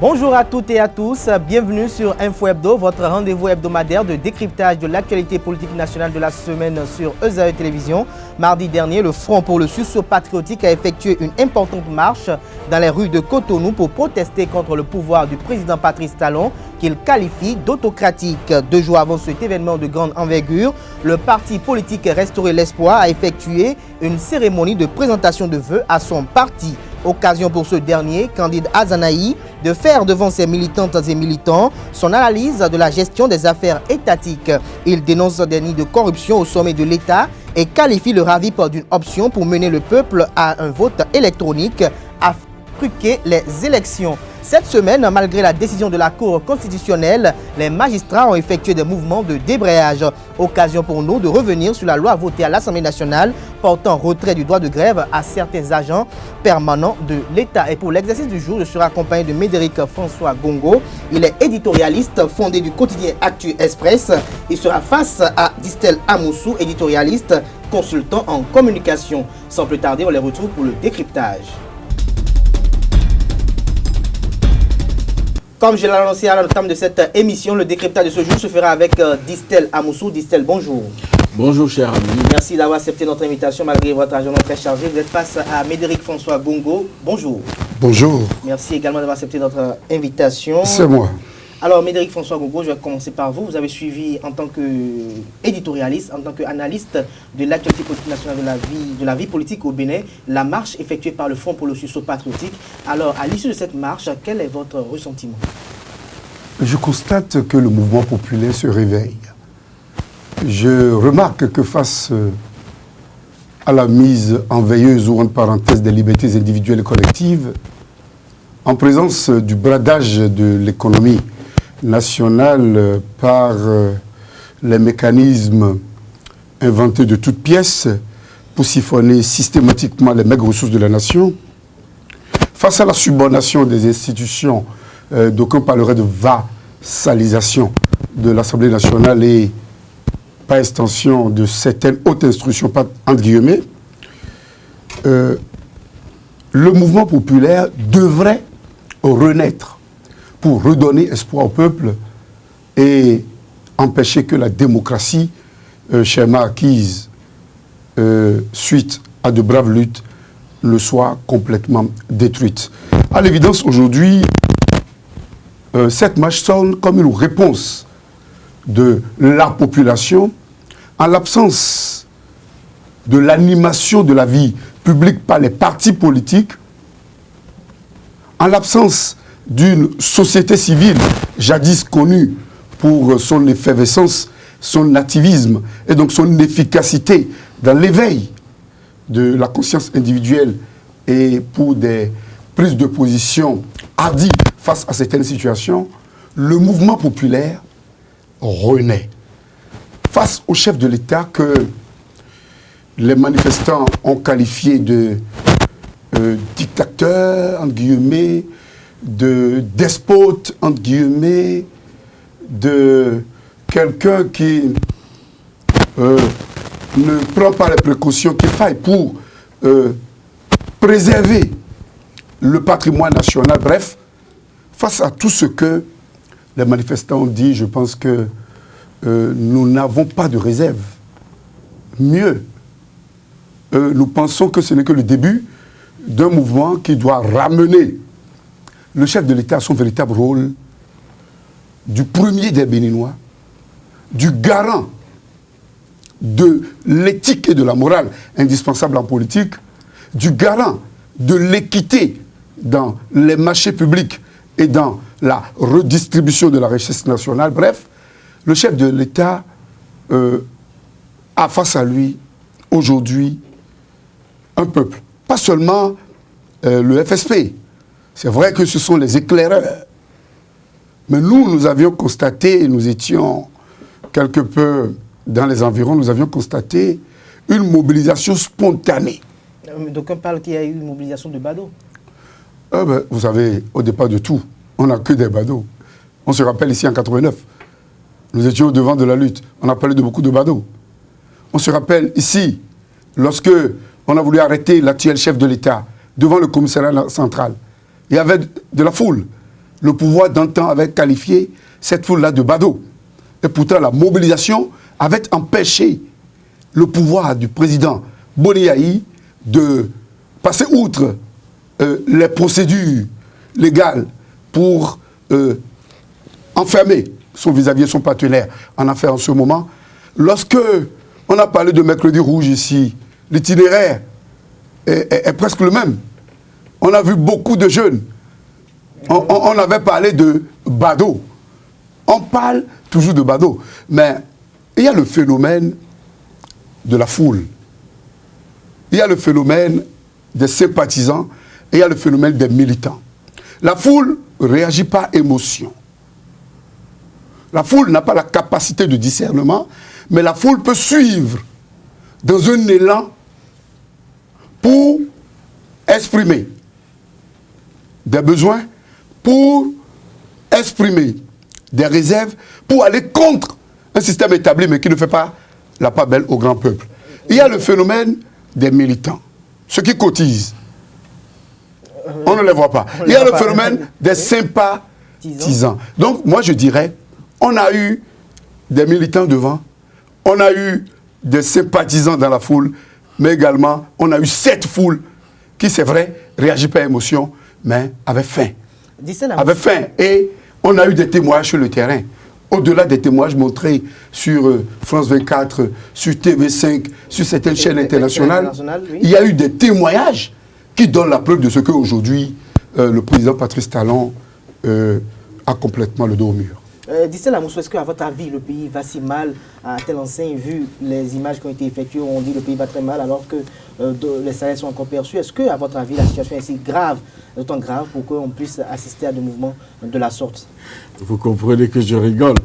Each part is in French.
Bonjour à toutes et à tous, bienvenue sur Info Hebdo, votre rendez-vous hebdomadaire de décryptage de l'actualité politique nationale de la semaine sur ESAE Télévision. Mardi dernier, le Front pour le sursaut patriotique a effectué une importante marche dans les rues de Cotonou pour protester contre le pouvoir du président Patrice Talon, qu'il qualifie d'autocratique. 2 jours avant cet événement de grande envergure, le parti politique Restaurer l'Espoir a effectué une cérémonie de présentation de vœux à son parti. Occasion pour ce dernier, Candide Azanaï, de faire devant ses militantes et militants son analyse de la gestion des affaires étatiques. Il dénonce des nids de corruption au sommet de l'État et qualifie le RAVIP d'une option pour mener le peuple à un vote électronique à truquer les élections. Cette semaine, malgré la décision de la Cour constitutionnelle, les magistrats ont effectué des mouvements de débrayage. Occasion pour nous de revenir sur la loi votée à l'Assemblée nationale portant retrait du droit de grève à certains agents permanents de l'État. Et pour l'exercice du jour, je serai accompagné de Médéric François Gongo. Il est éditorialiste, fondé du quotidien Actu Express. Il sera face à Distel Amoussou, éditorialiste, consultant en communication. Sans plus tarder, on les retrouve pour le décryptage. Comme je l'ai annoncé à l'entame de cette émission, le décryptage de ce jour se fera avec Distel Amoussou. Distel, bonjour. Bonjour, cher ami. Merci d'avoir accepté notre invitation malgré votre agenda très chargé. Vous êtes face à Médéric François Gongo. Bonjour. Bonjour. Merci également d'avoir accepté notre invitation. C'est moi. Alors, Médéric François Gongo, je vais commencer par vous. Vous avez suivi en tant qu'éditorialiste, en tant qu'analyste de l'actualité politique nationale de la vie politique au Bénin, la marche effectuée par le Front pour le sursaut patriotique. Alors, à l'issue de cette marche, quel est votre ressentiment? Je constate que le mouvement populaire se réveille. Je remarque que face à la mise en veilleuse ou en parenthèse des libertés individuelles et collectives, en présence du bradage de l'économie nationale par les mécanismes inventés de toutes pièces pour siphonner systématiquement les maigres ressources de la nation, face à la subordination des institutions, d'aucuns parleraient de vassalisation de l'Assemblée nationale et par extension de certaines hautes instructions, entre guillemets, le mouvement populaire devrait renaître pour redonner espoir au peuple et empêcher que la démocratie, schéma acquise suite à de braves luttes, ne soit complètement détruite. À l'évidence, aujourd'hui, cette marche sonne comme une réponse de la population en l'absence de l'animation de la vie publique par les partis politiques, en l'absence d'une société civile jadis connue pour son effervescence, son activisme et donc son efficacité dans l'éveil de la conscience individuelle et pour des prises de position hardies face à certaines situations, le mouvement populaire renaît. Face au chef de l'État que les manifestants ont qualifié de dictateur, entre guillemets, de despote, entre guillemets, de quelqu'un qui ne prend pas les précautions qu'il faille pour préserver le patrimoine national. Bref, face à tout ce que les manifestants ont dit, je pense que nous n'avons pas de réserve. Mieux, nous pensons que ce n'est que le début d'un mouvement qui doit ramener le chef de l'État à son véritable rôle du premier des Béninois, du garant de l'éthique et de la morale indispensable en politique, du garant de l'équité dans les marchés publics et dans la redistribution de la richesse nationale. Bref, le chef de l'État a face à lui aujourd'hui un peuple. Pas seulement le FSP. C'est vrai que ce sont les éclaireurs. Mais nous avions constaté, nous étions quelque peu dans les environs, nous avions constaté une mobilisation spontanée. Donc on parle qu'il y a eu une mobilisation de badauds. Vous savez, au départ de tout, on n'a que des badauds. On se rappelle ici en 89, nous étions au devant de la lutte. On a parlé de beaucoup de badauds. On se rappelle ici, lorsque on a voulu arrêter l'actuel chef de l'État devant le commissariat central, il y avait de la foule le pouvoir d'antan avait qualifié cette foule-là de badaud. Et pourtant, la mobilisation avait empêché le pouvoir du président Boni Yayi de passer outre les procédures légales pour enfermer son vis-à-vis et son partenaire en affaires en ce moment. Lorsque on a parlé de Mercredi Rouge ici, l'itinéraire est presque le même. On a vu beaucoup de jeunes. On avait parlé de badaud. On parle toujours de badaud. Mais il y a le phénomène de la foule. Il y a le phénomène des sympathisants et il y a le phénomène des militants. La foule ne réagit pas à émotion. La foule n'a pas la capacité de discernement, mais la foule peut suivre dans un élan pour exprimer des besoins, pour exprimer des réserves, pour aller contre un système établi, mais qui ne fait pas la part belle au grand peuple. Il y a le phénomène des militants, ceux qui cotisent. On ne les voit pas. Il y a le phénomène des sympathisants. Donc, moi, je dirais, on a eu des militants devant, on a eu des sympathisants dans la foule, mais également, on a eu cette foule qui, c'est vrai, réagit par émotion, mais avait faim. Avait faim. Et on a eu des témoignages sur le terrain. Au-delà des témoignages montrés sur France 24, sur TV5, sur certaines chaînes internationales, oui. Il y a eu des témoignages qui donnent la preuve de ce qu'aujourd'hui, le président Patrice Talon a complètement le dos au mur. Dissel Amoussou, est-ce qu'à votre avis, le pays va si mal à telle enseigne, vu les images qui ont été effectuées, on dit que le pays va très mal alors que les salaires sont encore perçus? Est-ce qu'à votre avis, la situation est si grave, autant grave, pour qu'on puisse assister à des mouvements de la sorte? Vous comprenez que je rigole.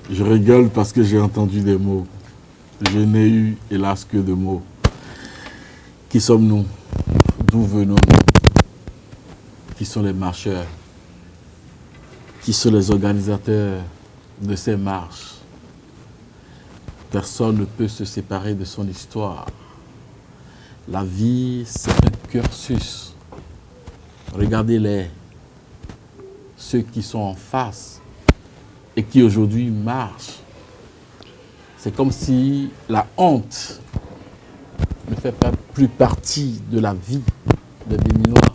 Je rigole parce que j'ai entendu des mots. Je n'ai eu, hélas, que de mots. Qui sommes-nous? D'où venons-nous? Qui sont les marcheurs? Qui sont les organisateurs de ces marches? Personne ne peut se séparer de son histoire. La vie, c'est un cursus. Regardez-les, ceux qui sont en face et qui aujourd'hui marchent. C'est comme si la honte ne fait pas plus partie de la vie des Béninois.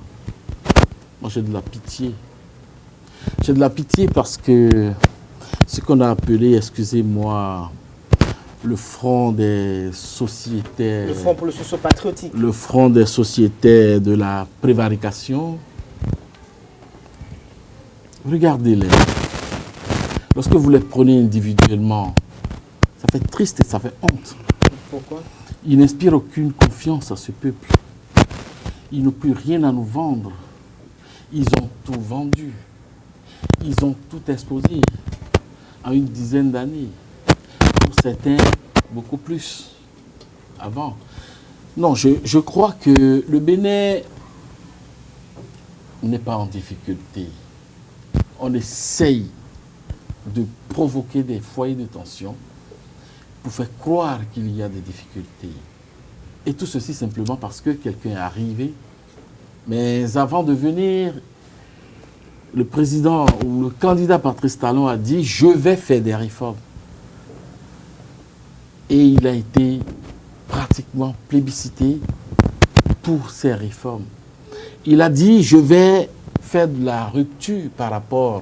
Moi, j'ai de la pitié. J'ai de la pitié parce que ce qu'on a appelé, excusez-moi, le front des sociétaires... Le front pour le sursaut patriotique. Le front des sociétaires de la prévarication. Regardez-les. Lorsque vous les prenez individuellement, ça fait triste et ça fait honte. Pourquoi? Ils n'inspirent aucune confiance à ce peuple. Ils n'ont plus rien à nous vendre. Ils ont tout vendu. Ils ont tout exposé en une dizaine d'années. Pour certains, beaucoup plus avant. Non, je crois que le Bénin n'est pas en difficulté. On essaye de provoquer des foyers de tension pour faire croire qu'il y a des difficultés. Et tout ceci simplement parce que quelqu'un est arrivé. Mais avant de venir, le président ou le candidat Patrice Talon a dit « Je vais faire des réformes ». Et il a été pratiquement plébiscité pour ces réformes. Il a dit « Je vais faire de la rupture par rapport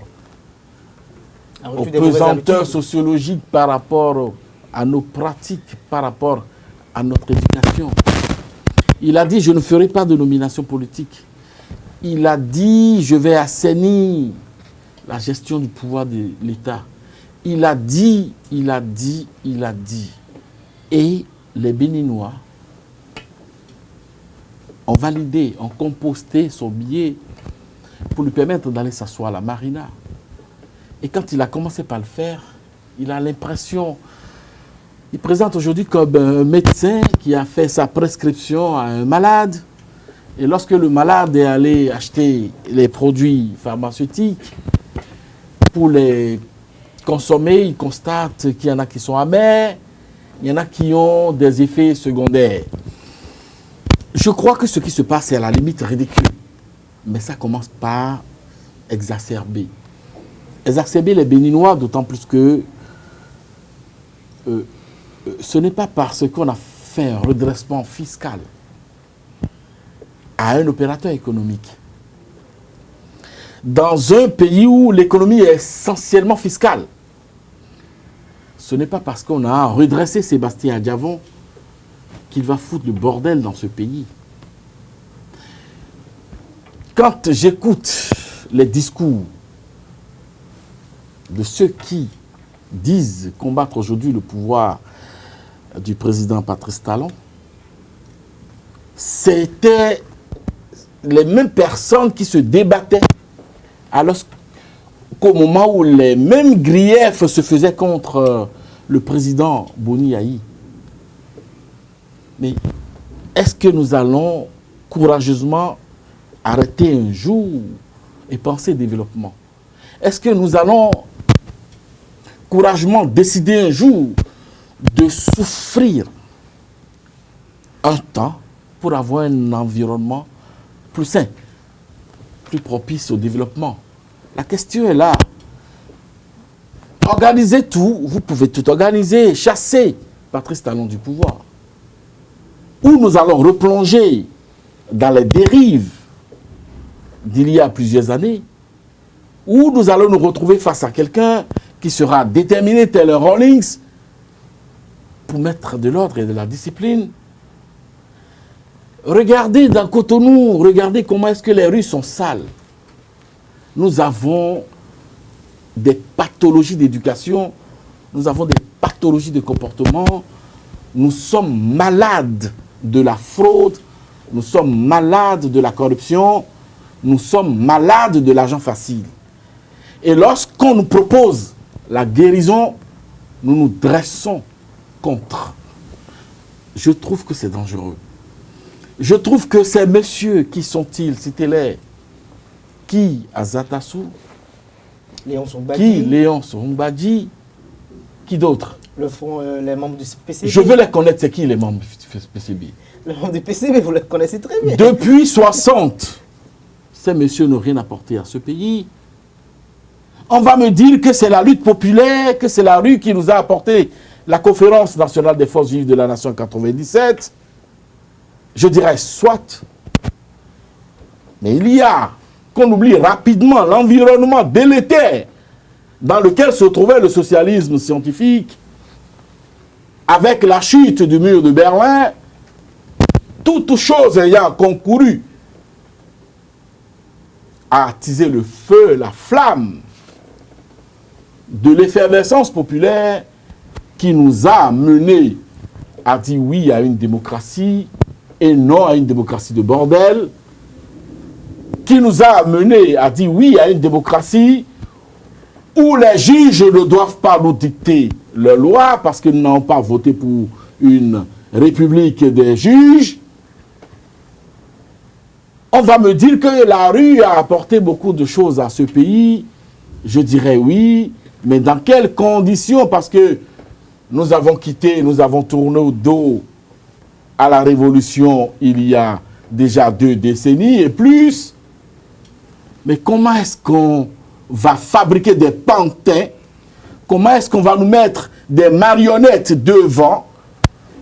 aux pesanteurs sociologiques, par rapport à nos pratiques, par rapport à notre éducation ». Il a dit « Je ne ferai pas de nomination politique ». Il a dit « Je vais assainir la gestion du pouvoir de l'État ». Il a dit. Et les Béninois ont validé, ont composté son billet pour lui permettre d'aller s'asseoir à la marina. Et quand il a commencé par le faire, il a l'impression... Il présente aujourd'hui comme un médecin qui a fait sa prescription à un malade. Et lorsque le malade est allé acheter les produits pharmaceutiques pour les consommer, il constate qu'il y en a qui sont amers, il y en a qui ont des effets secondaires. Je crois que ce qui se passe est à la limite ridicule. Mais ça commence par exacerbé. Exacerbé les Béninois, d'autant plus que ce n'est pas parce qu'on a fait un redressement fiscal à un opérateur économique. Dans un pays où l'économie est essentiellement fiscale, ce n'est pas parce qu'on a redressé Sébastien Adjavon qu'il va foutre le bordel dans ce pays. Quand j'écoute les discours de ceux qui disent combattre aujourd'hui le pouvoir du président Patrice Talon, c'était les mêmes personnes qui se débattaient alors qu'au moment où les mêmes griefs se faisaient contre le président Boni Yahi. Mais est-ce que nous allons courageusement arrêter un jour et penser développement? Est-ce que nous allons courageusement décider un jour de souffrir un temps pour avoir un environnement plus sain, plus propice au développement? La question est là. Organisez tout, vous pouvez tout organiser, chasser Patrice Talon du pouvoir. Ou nous allons replonger dans les dérives d'il y a plusieurs années, ou nous allons nous retrouver face à quelqu'un qui sera déterminé tel un Rawlings pour mettre de l'ordre et de la discipline. Regardez dans Cotonou, regardez comment est-ce que les rues sont sales. Nous avons des pathologies d'éducation, nous avons des pathologies de comportement, nous sommes malades de la fraude, nous sommes malades de la corruption, nous sommes malades de l'argent facile. Et lorsqu'on nous propose la guérison, nous nous dressons contre. Je trouve que c'est dangereux. Je trouve que ces messieurs, qui sont-ils? Citez-les. Qui Azatassou? Léon Songbadji. Qui Léon Songbadji? Qui d'autre? Les membres du PCB. Je veux les connaître, c'est qui les membres du PCB? Les membres du PCB, vous les connaissez très bien. Depuis 60, ces messieurs n'ont rien apporté à ce pays. On va me dire que c'est la lutte populaire, que c'est la rue qui nous a apporté la conférence nationale des forces vives de la nation en 97. Je dirais soit. Mais il y a, qu'on oublie rapidement, l'environnement délétère dans lequel se trouvait le socialisme scientifique, avec la chute du mur de Berlin, toutes choses ayant concouru à attiser le feu, la flamme de l'effervescence populaire qui nous a menés à dire oui à une démocratie et non à une démocratie de bordel, qui nous a menés à dire oui à une démocratie où les juges ne doivent pas nous dicter leurs lois parce qu'ils n'ont pas voté pour une république des juges. On va me dire que la rue a apporté beaucoup de choses à ce pays. Je dirais oui, mais dans quelles conditions? Parce que nous avons quitté, nous avons tourné au dos à la révolution il y a déjà 2 décennies et plus. Mais comment est-ce qu'on va fabriquer des pantins? Comment est-ce qu'on va nous mettre des marionnettes devant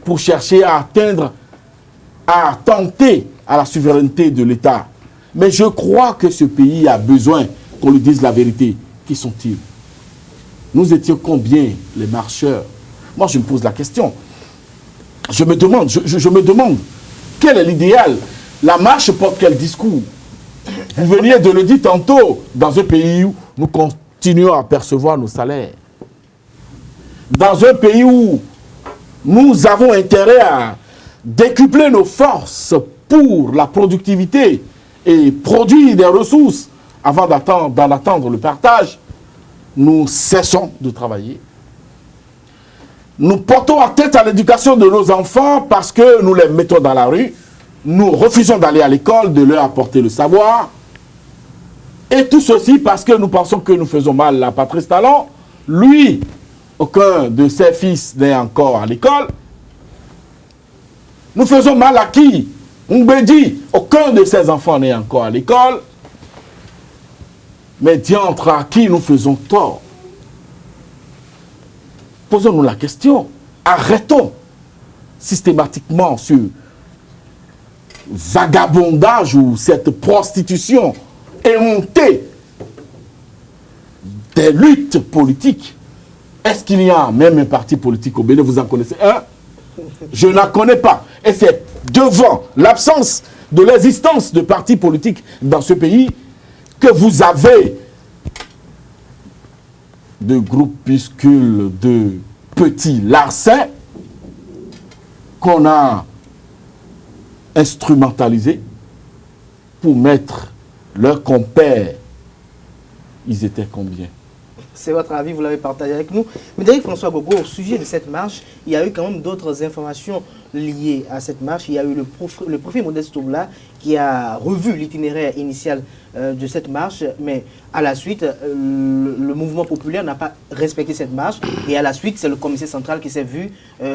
pour chercher à atteindre, à tenter à la souveraineté de l'État? Mais je crois que ce pays a besoin qu'on lui dise la vérité. Qui sont-ils? Nous étions combien les marcheurs? Moi, je me pose la question. Je me demande, quel est l'idéal? La marche porte quel discours? Vous veniez de le dire tantôt, dans un pays où nous continuons à percevoir nos salaires. Dans un pays où nous avons intérêt à décupler nos forces pour la productivité et produire des ressources avant d'en attendre le partage, nous cessons de travailler. Nous portons à tête à l'éducation de nos enfants parce que nous les mettons dans la rue. Nous refusons d'aller à l'école, de leur apporter le savoir. Et tout ceci parce que nous pensons que nous faisons mal à Patrice Talon. Lui, aucun de ses fils n'est encore à l'école. Nous faisons mal à qui? Mbedi, aucun de ses enfants n'est encore à l'école. Mais diantre, à qui nous faisons tort? Posons-nous la question. Arrêtons systématiquement ce vagabondage ou cette prostitution éhontée des luttes politiques. Est-ce qu'il y a même un parti politique au Bénin? Vous en connaissez un? Je n'en connais pas. Et c'est devant l'absence de l'existence de partis politiques dans ce pays que vous avez de groupuscules de petits larcins qu'on a instrumentalisés pour mettre leurs compères. Ils étaient combien? C'est votre avis, vous l'avez partagé avec nous. Mais Derrick François Gogo, au sujet de cette marche, il y a eu quand même d'autres informations liées à cette marche. Il y a eu le préfet Modeste Toubla qui a revu l'itinéraire initial de cette marche, mais à la suite, le mouvement populaire n'a pas respecté cette marche. Et à la suite, c'est le commissaire central qui s'est vu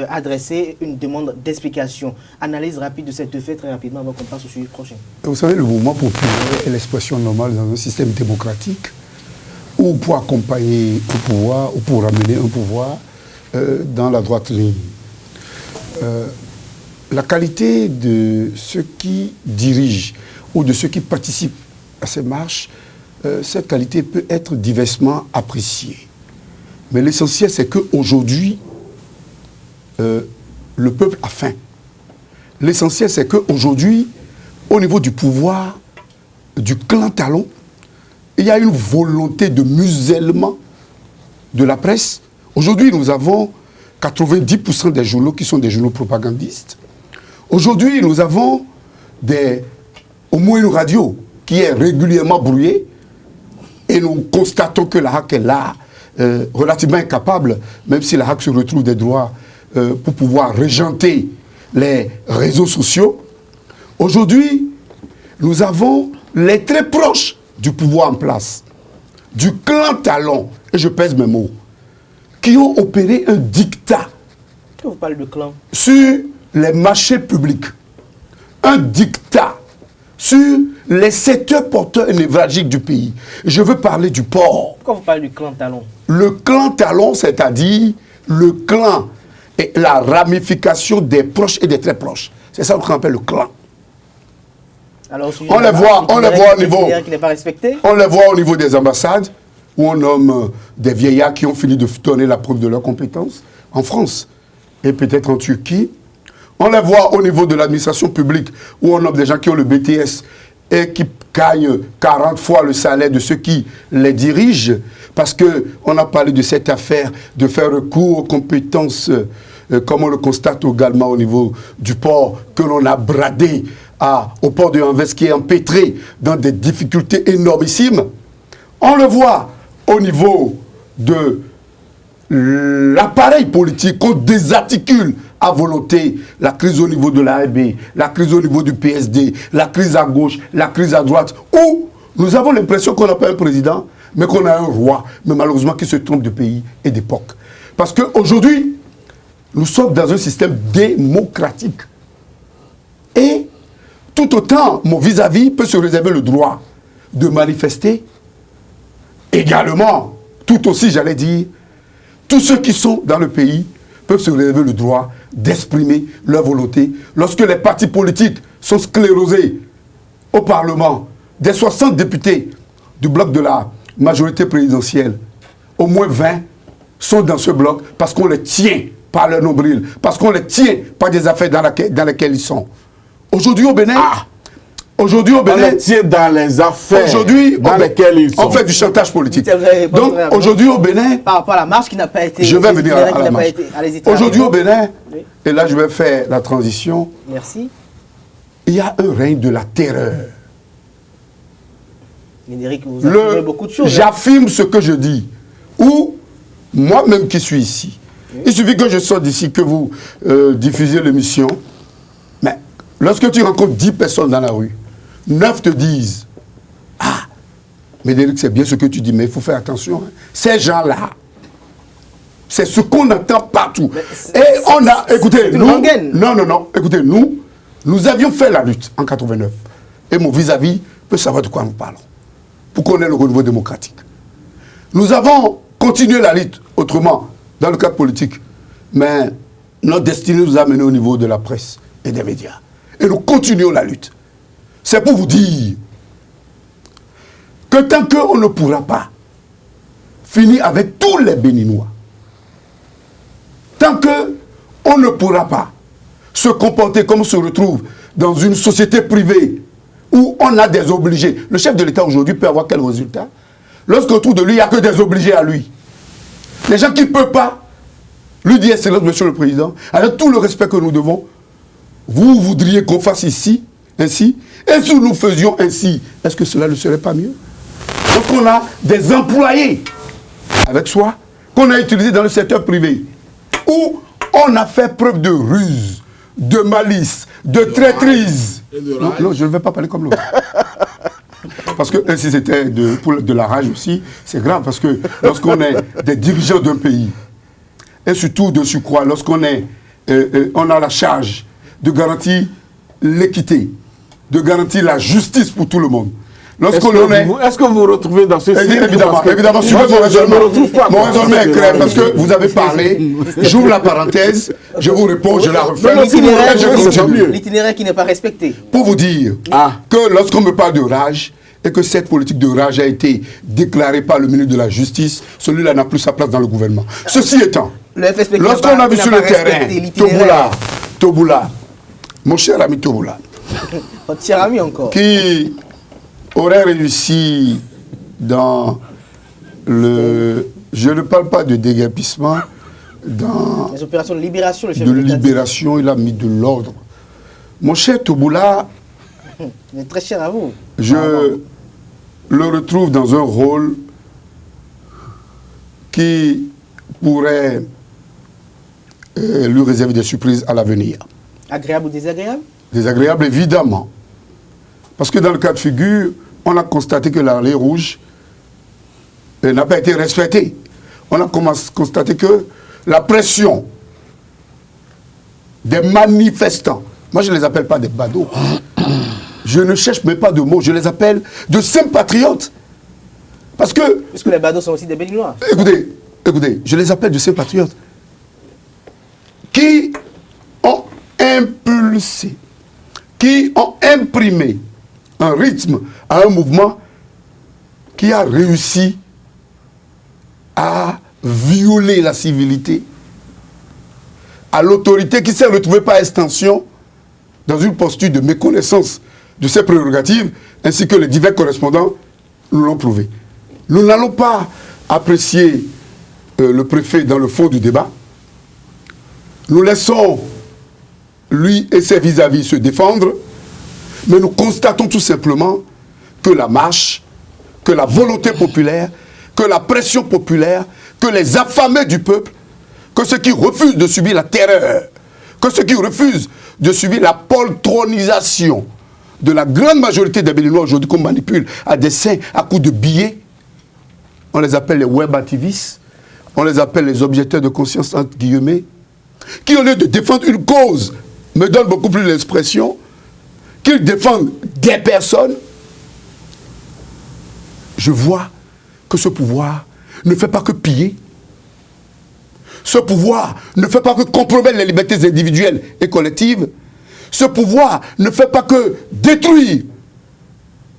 adresser une demande d'explication. Analyse rapide de cette fait très rapidement avant qu'on passe au sujet prochain. Vous savez, le mouvement populaire est l'expression normale dans un système démocratique ou pour accompagner un pouvoir, ou pour ramener un pouvoir dans la droite ligne. La qualité de ceux qui dirigent ou de ceux qui participent à ces marches, cette qualité peut être diversement appréciée. Mais l'essentiel, c'est qu'aujourd'hui, le peuple a faim. L'essentiel, c'est qu'aujourd'hui, au niveau du pouvoir, du clan Talon, il y a une volonté de musellement de la presse. Aujourd'hui, nous avons 90% des journaux qui sont des journaux propagandistes. Aujourd'hui, nous avons au moins une radio qui est régulièrement brouillée. Et nous constatons que la HAC est là, relativement incapable, même si la HAC se retrouve des droits pour pouvoir régenter les réseaux sociaux. Aujourd'hui, nous avons les très proches du pouvoir en place, du clan Talon, et je pèse mes mots, qui ont opéré un dictat Vous parlez de clan sur les marchés publics, un dictat sur les secteurs porteurs et névralgiques du pays. Je veux parler du port. Pourquoi vous parlez du clan Talon? Le clan Talon, c'est-à-dire le clan et la ramification des proches et des très proches. C'est ça qu'on appelle le clan. Alors, On les voit au niveau. Qui n'est pas respecté. On les voit au niveau des ambassades, où on nomme des vieillards qui ont fini de donner la preuve de leurs compétences, en France et peut-être en Turquie. On les voit au niveau de l'administration publique, où on nomme des gens qui ont le BTS et qui gagnent 40 fois le salaire de ceux qui les dirigent, parce qu'on a parlé de cette affaire de faire recours aux compétences, comme on le constate également au niveau du port, que l'on a bradé au port de Anvers, qui est empêtré dans des difficultés énormissimes. On le voit au niveau de l'appareil politique, qu'on désarticule à volonté la crise au niveau de l'AEB, la crise au niveau du PSD, la crise à gauche, la crise à droite, où nous avons l'impression qu'on n'a pas un président, mais qu'on a un roi, mais malheureusement qui se trompe de pays et d'époque. Parce qu'aujourd'hui, nous sommes dans un système démocratique. Et tout autant, mon vis-à-vis peut se réserver le droit de manifester. Également, tout aussi, j'allais dire, tous ceux qui sont dans le pays peuvent se réserver le droit d'exprimer leur volonté. Lorsque les partis politiques sont sclérosés au Parlement, des 60 députés du bloc de la majorité présidentielle, au moins 20 sont dans ce bloc parce qu'on les tient par leur nombril, parce qu'on les tient par des affaires dans lesquelles ils sont. Aujourd'hui au Bénin, on les tient dans les affaires dans lesquelles ils sont. On fait du chantage politique. Donc aujourd'hui au Bénin, par rapport à la marche qui n'a pas été... Je vais venir à la marche. Aujourd'hui au Bénin, oui. Et là je vais faire la transition. Merci. Il y a un règne de la terreur. Médéric, vous avez beaucoup de choses. J'affirme ce que je dis. Ou moi-même qui suis ici. Oui. Il suffit que je sorte d'ici, que vous diffusez l'émission. Mais lorsque tu rencontres 10 personnes dans la rue, 9 te disent « Ah, Médéric, c'est bien ce que tu dis, mais il faut faire attention. Hein. Ces gens-là, c'est ce qu'on entend partout. » Et on a, écoutez, nous, non, écoutez, nous avions fait la lutte en 89. Et mon vis-à-vis peut savoir de quoi nous parlons. pour qu'on ait le renouveau démocratique. Nous avons continué la lutte autrement, dans le cadre politique, mais notre destinée nous a menés au niveau de la presse et des médias. Et nous continuons la lutte. C'est pour vous dire que tant qu'on ne pourra pas finir avec tous les Béninois, tant qu'on ne pourra pas se comporter comme on se retrouve dans une société privée où on a des obligés. Le chef de l'État aujourd'hui peut avoir quel résultat? Lorsqu'autour de lui, il n'y a que des obligés à lui. Les gens qui ne peuvent pas lui dire, Excellence, Monsieur le Président, avec tout le respect que nous devons, vous voudriez qu'on fasse ici, ainsi, et si nous faisions ainsi, est-ce que cela ne serait pas mieux? Lorsqu'on a des employés avec soi, qu'on a utilisés dans le secteur privé, où on a fait preuve de ruse, de malice, de traîtrise. Non, je ne vais pas parler comme l'autre. Parce que si c'était de la rage aussi, c'est grave, parce que lorsqu'on est des dirigeants d'un pays, et surtout de surcroît, lorsqu'on on a la charge de garantir l'équité, de garantir la justice pour tout le monde. Est-ce que vous vous retrouvez dans ce cycle? Évidemment, suivez mon raisonnement. Mon raisonnement est clair, parce que vous avez parlé, j'ouvre la parenthèse, je vous réponds, je la refais. L'itinéraire qui n'est pas respecté. Pour vous dire que lorsqu'on me parle de rage, et que cette politique de rage a été déclarée par le ministre de la Justice, celui-là n'a plus sa place dans le gouvernement. Ceci étant, lorsqu'on a vu sur le terrain Toboula, mon cher ami Toboula, votre cher ami encore, qui aurait réussi dans le... Je ne parle pas de déguerpissement, dans... les opérations de libération, le chef de libération, il a mis de l'ordre. Mon cher Toboula, il est très cher à vous. Je le retrouve dans un rôle qui pourrait lui réserver des surprises à l'avenir. Agréable ou désagréable? Désagréable, évidemment. Parce que dans le cas de figure, on a constaté que la loi rouge n'a pas été respectée. On a constaté que la pression des manifestants, moi je ne les appelle pas des badauds, je ne cherche même pas de mots, je les appelle de simples patriotes. Parce que... Puisque les badauds sont aussi des Béninois. Écoutez, je les appelle de simples patriotes qui ont impulsé, qui ont imprimé un rythme à un mouvement qui a réussi à violer la civilité, à l'autorité qui s'est retrouvée par extension dans une posture de méconnaissance de ses prérogatives, ainsi que les divers correspondants nous l'ont prouvé. Nous n'allons pas apprécier le préfet dans le fond du débat. Nous laissons lui et ses vis-à-vis se défendre, mais nous constatons tout simplement que la marche, que la volonté populaire, que la pression populaire, que les affamés du peuple, que ceux qui refusent de subir la terreur, que ceux qui refusent de subir la poltronisation de la grande majorité des Béninois aujourd'hui qu'on manipule à dessein, à coups de billets, on les appelle les web activistes, on les appelle les objecteurs de conscience entre guillemets, qui au lieu de défendre une cause, me donnent beaucoup plus l'expression, qu'ils défendent des personnes. Je vois que ce pouvoir ne fait pas que piller. Ce pouvoir ne fait pas que compromettre les libertés individuelles et collectives. Ce pouvoir ne fait pas que détruire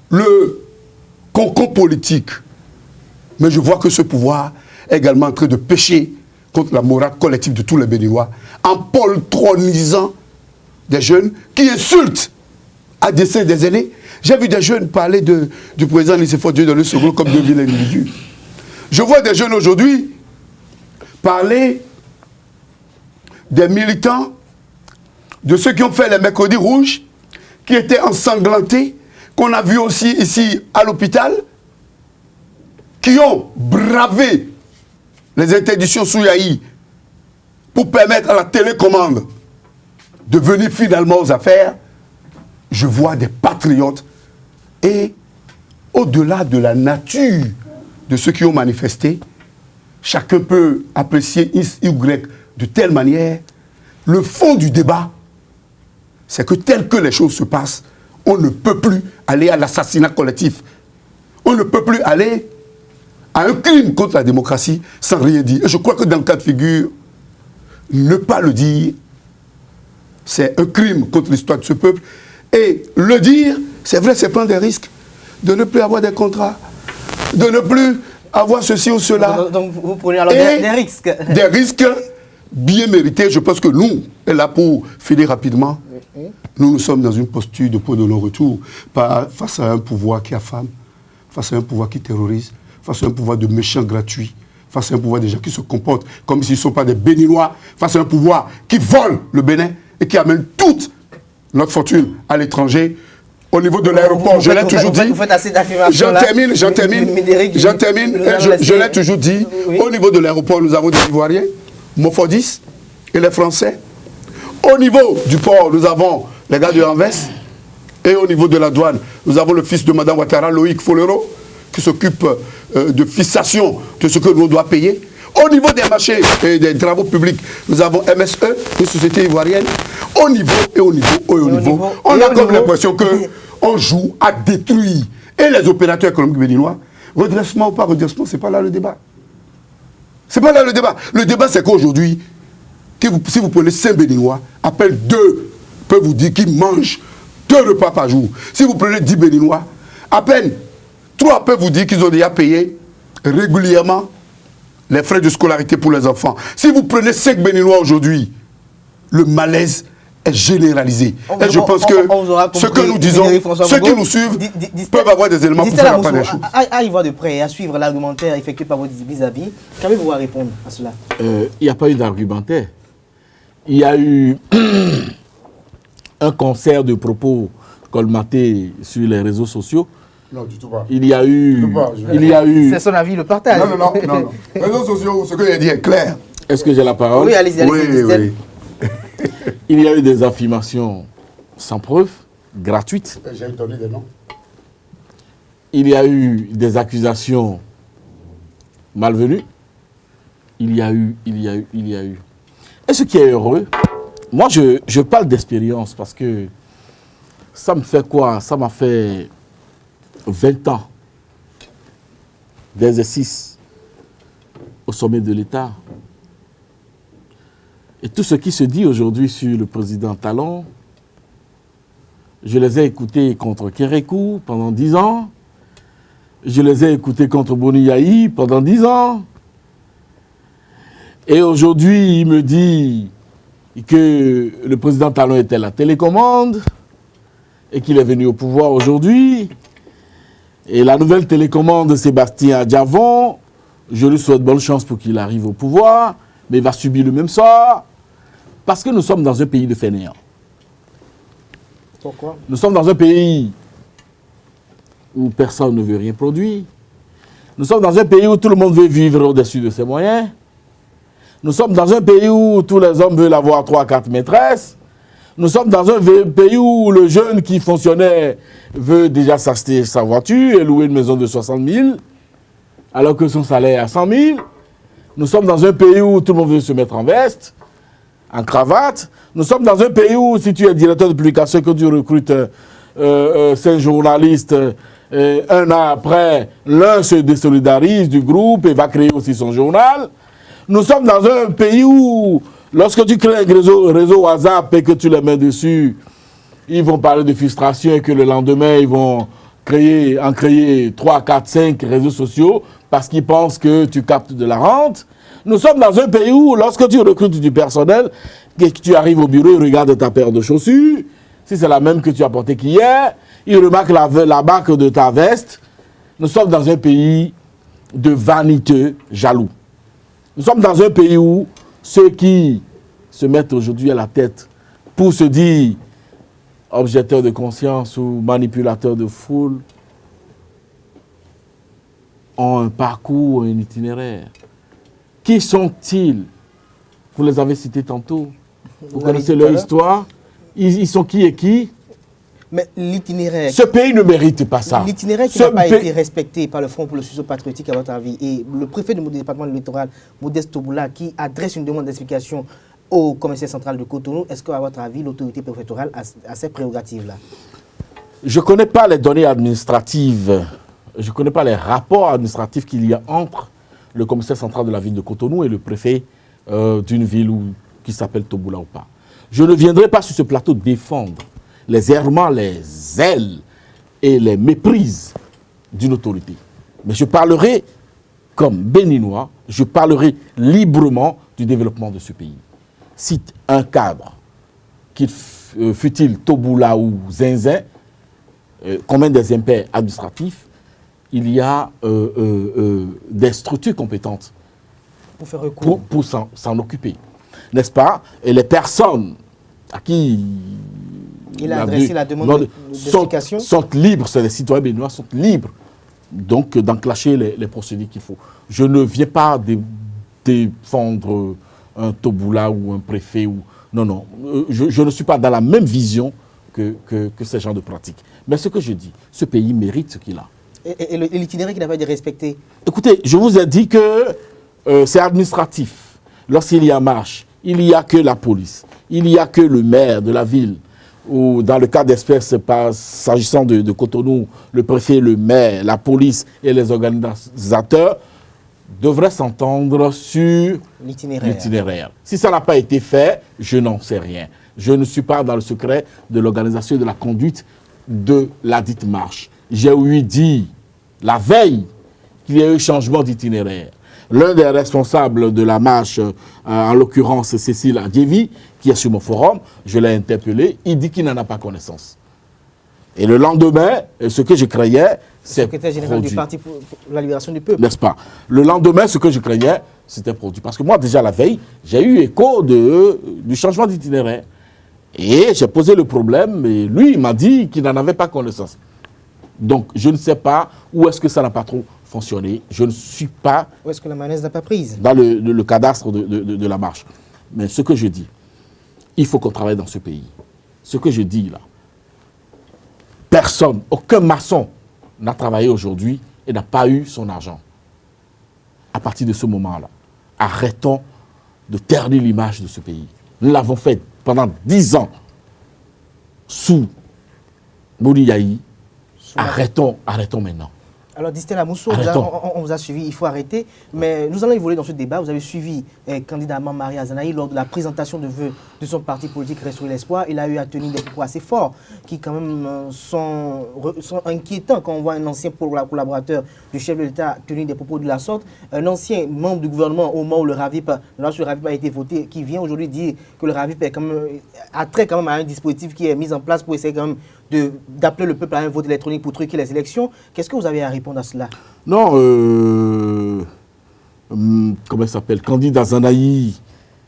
le concombre politique. Mais je vois que ce pouvoir est également en train de pécher contre la morale collective de tous les Béninois en poltronisant des jeunes qui insultent à dessein des aînés. J'ai vu des jeunes parler du président Nicéphore Dieudonné Soglo comme de vil individus. Je vois des jeunes aujourd'hui parler des militants, de ceux qui ont fait les mercredis rouges, qui étaient ensanglantés, qu'on a vu aussi ici à l'hôpital, qui ont bravé les interdictions sous Yahi pour permettre à la télécommande de venir finalement aux affaires. Je vois des patriotes et au-delà de la nature de ceux qui ont manifesté, chacun peut apprécier X, Y de telle manière. Le fond du débat, c'est que tel que les choses se passent, on ne peut plus aller à l'assassinat collectif. On On ne peut plus aller à un crime contre la démocratie sans rien dire. Et je crois que dans le cas de figure, ne pas le dire, c'est un crime contre l'histoire de ce peuple. Et le dire, c'est vrai, c'est prendre des risques de ne plus avoir des contrats, de ne plus avoir ceci ou cela. Donc vous prenez alors des risques. Des risques bien mérités. Je pense que nous, et là pour finir rapidement, nous sommes dans une posture de point de non-retour face à un pouvoir qui affame, face à un pouvoir qui terrorise, face à un pouvoir de méchants gratuits, face à un pouvoir de gens qui se comportent comme s'ils ne sont pas des Béninois, face à un pouvoir qui vole le Bénin et qui amène toute notre fortune à l'étranger. Au niveau de l'aéroport, je l'ai toujours dit. J'en termine. Je l'ai toujours dit. Au niveau de l'aéroport, nous avons des Ivoiriens, Mofodis et les Français. Au niveau du port, nous avons les gars de Anvers. Et au niveau de la douane, nous avons le fils de Mme Ouattara, Loïc Folero, qui s'occupe de fixation de ce que l'on doit payer. Au niveau des marchés et des travaux publics, nous avons MSE, une société ivoirienne. Au niveau, on a comme l'impression qu'on joue à détruire. Et les opérateurs économiques béninois, redressement ou pas redressement, c'est pas là le débat. C'est pas là le débat. Le débat, c'est qu'aujourd'hui, si vous prenez 5 Béninois, à peine 2 peuvent vous dire qu'ils mangent 2 repas par jour. Si vous prenez 10 Béninois, à peine 3 peuvent vous dire qu'ils ont déjà payé régulièrement les frais de scolarité pour les enfants. Si vous prenez 5 Béninois aujourd'hui, le malaise est généralisé. Et je pense que ce que nous disons, ceux qui nous suivent peuvent avoir des éléments pour faire la part des choses. À y voir de près et à suivre l'argumentaire effectué par votre vis-à-vis, qu'avez-vous à répondre à cela? Il n'y a pas eu d'argumentaire. Il y a eu un concert de propos colmatés sur les réseaux sociaux. Non, du tout pas. Il y a eu... C'est son avis, le partage. Non. Les réseaux sociaux, ce que j'ai dit est clair. Est-ce que j'ai la parole? Oui, allez-y. Oui. Il y a eu des affirmations sans preuve, gratuites. J'ai donné des noms. Il y a eu des accusations malvenues. Il y a eu. Et ce qui est heureux, moi je parle d'expérience parce que ça me fait quoi? Ça m'a fait 20 ans d'exercice au sommet de l'État. Et tout ce qui se dit aujourd'hui sur le président Talon, je les ai écoutés contre Kérékou pendant 10 ans. Je les ai écoutés contre Boni Yahi pendant 10 ans. Et aujourd'hui, il me dit que le président Talon était la télécommande et qu'il est venu au pouvoir aujourd'hui. Et la nouvelle télécommande, Sébastien Diavon, je lui souhaite bonne chance pour qu'il arrive au pouvoir, mais il va subir le même sort. Parce que nous sommes dans un pays de fainéants. Pourquoi? Nous sommes dans un pays où personne ne veut rien produire. Nous sommes dans un pays où tout le monde veut vivre au-dessus de ses moyens. Nous sommes dans un pays où tous les hommes veulent avoir 3-4 maîtresses. Nous sommes dans un pays où le jeune qui fonctionnait veut déjà s'acheter sa voiture et louer une maison de 60 000, alors que son salaire est à 100 000. Nous sommes dans un pays où tout le monde veut se mettre en veste, en cravate. Nous sommes dans un pays où, si tu es directeur de publication, que tu recrutes 5 journalistes, un an après, l'un se désolidarise du groupe et va créer aussi son journal. Nous sommes dans un pays où, lorsque tu crées un réseau WhatsApp et que tu les mets dessus, ils vont parler de frustration et que le lendemain, ils vont en créer 3, 4, 5 réseaux sociaux parce qu'ils pensent que tu captes de la rente. Nous sommes dans un pays où, lorsque tu recrutes du personnel, que tu arrives au bureau, ils regardent ta paire de chaussures. Si c'est la même que tu as portée qu'hier, ils remarquent la marque de ta veste. Nous sommes dans un pays de vaniteux jaloux. Nous sommes dans un pays où ceux qui se mettent aujourd'hui à la tête pour se dire objecteurs de conscience ou manipulateurs de foule ont un parcours, un itinéraire. Qui sont-ils? Vous les avez cités tantôt. Vous connaissez leur histoire. Ils sont qui et qui? Mais l'itinéraire... Ce pays ne mérite pas ça. L'itinéraire qui n'a pas été respecté par le Front pour le succès patriotique, à votre avis, et le préfet du département électoral, Modeste Toboula, qui adresse une demande d'explication au commissaire central de Cotonou, est-ce qu'à votre avis, l'autorité préfectorale a ces prérogatives-là? Je ne connais pas les données administratives. je ne connais pas les rapports administratifs qu'il y a entre le commissaire central de la ville de Cotonou et le préfet d'une ville qui s'appelle Toboula ou pas. Je ne viendrai pas sur ce plateau défendre les errements, les ailes et les méprises d'une autorité. Mais je parlerai comme béninois, je parlerai librement du développement de ce pays. Cite un cadre, qu'il fût-il Toboula ou Zinzin, combien des impairs administratifs, il y a des structures compétentes pour faire recours, pour s'en occuper. N'est-ce pas? Et les personnes à qui il a adressé la demande d'explication sont libres, les citoyens béninois sont libres donc d'enclencher les procédures qu'il faut. Je ne viens pas défendre un Toboula ou un préfet. Non. Je ne suis pas dans la même vision que ces gens de pratique. Mais ce que je dis, ce pays mérite ce qu'il a. Et l'itinéraire qu'il n'a pas été respecté? Écoutez, je vous ai dit que c'est administratif. Lorsqu'il y a marche, il n'y a que la police, il n'y a que le maire de la ville, ou dans le cas d'espèce, s'agissant de Cotonou, le préfet, le maire, la police et les organisateurs devraient s'entendre sur l'itinéraire. Si ça n'a pas été fait, je n'en sais rien. Je ne suis pas dans le secret de l'organisation et de la conduite de la dite marche. J'ai ouï dire la veille qu'il y a eu changement d'itinéraire. L'un des responsables de la marche, en l'occurrence Cécile Adjevi, qui est sur mon forum, je l'ai interpellé, il dit qu'il n'en a pas connaissance. Et le lendemain, ce que je craignais, c'est secrétaire général du Parti pour la libération du peuple. N'est-ce pas? Le lendemain, ce que je craignais, c'était produit. Parce que moi, déjà la veille, j'ai eu écho du changement d'itinéraire. Et j'ai posé le problème, et lui, il m'a dit qu'il n'en avait pas connaissance. Donc, je ne sais pas où est-ce que ça n'a pas trop fonctionné. Je ne suis pas... Où est-ce que la manège n'a pas prise? Dans le cadastre de la marche. Mais ce que je dis, il faut qu'on travaille dans ce pays. Ce que je dis là, personne, aucun maçon n'a travaillé aujourd'hui et n'a pas eu son argent. À partir de ce moment-là, arrêtons de ternir l'image de ce pays. Nous l'avons fait pendant 10 ans sous Bouriaï. Arrêtons maintenant. Alors, Distel Amousso, on vous a suivi, il faut arrêter. Mais nous allons évoluer dans ce débat. Vous avez suivi candidat Mamari Azanaï lors de la présentation de vœux de son parti politique Restaurer l'Espoir. Il a eu à tenir des propos assez forts qui, quand même, sont inquiétants quand on voit un ancien collaborateur du chef de l'État tenir des propos de la sorte. Un ancien membre du gouvernement au moment où le RAVIP a été voté, qui vient aujourd'hui dire que le RAVIP est a trait quand même à un dispositif qui est mis en place pour essayer quand même d'appeler le peuple à un vote électronique pour truquer les élections. Qu'est-ce que vous avez à répondre à cela? Non, comment il s'appelle? Candidat Zanaï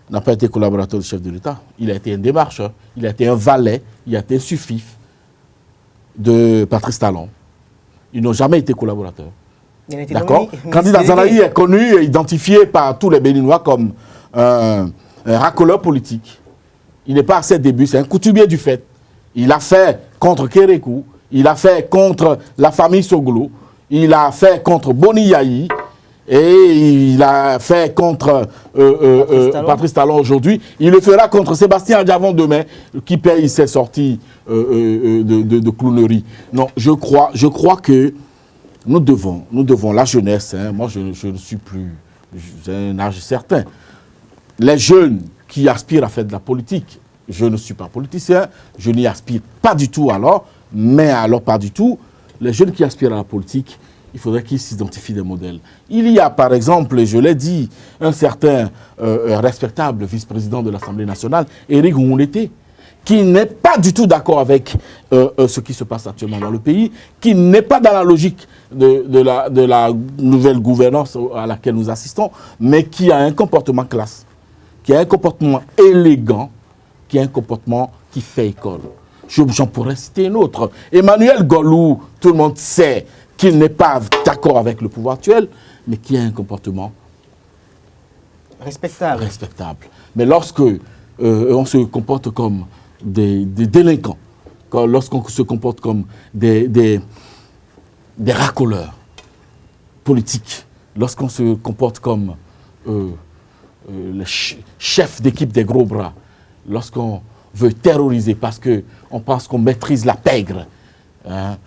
n'a pas été collaborateur du chef de l'État. Il a été un démarcheur, il a été un valet, il a été un suffif de Patrice Talon. Ils n'ont jamais été collaborateurs. D'accord? Candidat Zanaï est connu et identifié par tous les Béninois comme un racoleur politique. Il n'est pas à ses débuts, c'est un coutumier du fait. Il a fait contre Kérékou, il a fait contre la famille Soglo, il a fait contre Boni Yahi, et il a fait contre Patrice Talon aujourd'hui. Il le fera contre Sébastien Adjavon demain, qui paye ses sorties de clownerie. Non, je crois que nous devons la jeunesse, hein, moi je ne suis plus, j'ai un âge certain, les jeunes qui aspirent à faire de la politique, je ne suis pas politicien, je n'y aspire pas du tout alors, mais alors pas du tout. Les jeunes qui aspirent à la politique, il faudrait qu'ils s'identifient des modèles. Il y a par exemple, et je l'ai dit, un certain respectable vice-président de l'Assemblée nationale, Éric Ngoulete, qui n'est pas du tout d'accord avec ce qui se passe actuellement dans le pays, qui n'est pas dans la logique de la nouvelle gouvernance à laquelle nous assistons, mais qui a un comportement classe, qui a un comportement élégant, qui a un comportement qui fait école. J'en pourrais citer un autre. Emmanuel Golou, tout le monde sait qu'il n'est pas d'accord avec le pouvoir actuel, mais qui a un comportement respectable. Mais lorsque on se comporte comme des délinquants, lorsqu'on se comporte comme des racoleurs politiques, lorsqu'on se comporte comme le chef d'équipe des gros bras, lorsqu'on veut terroriser parce qu'on pense qu'on maîtrise la pègre, hein,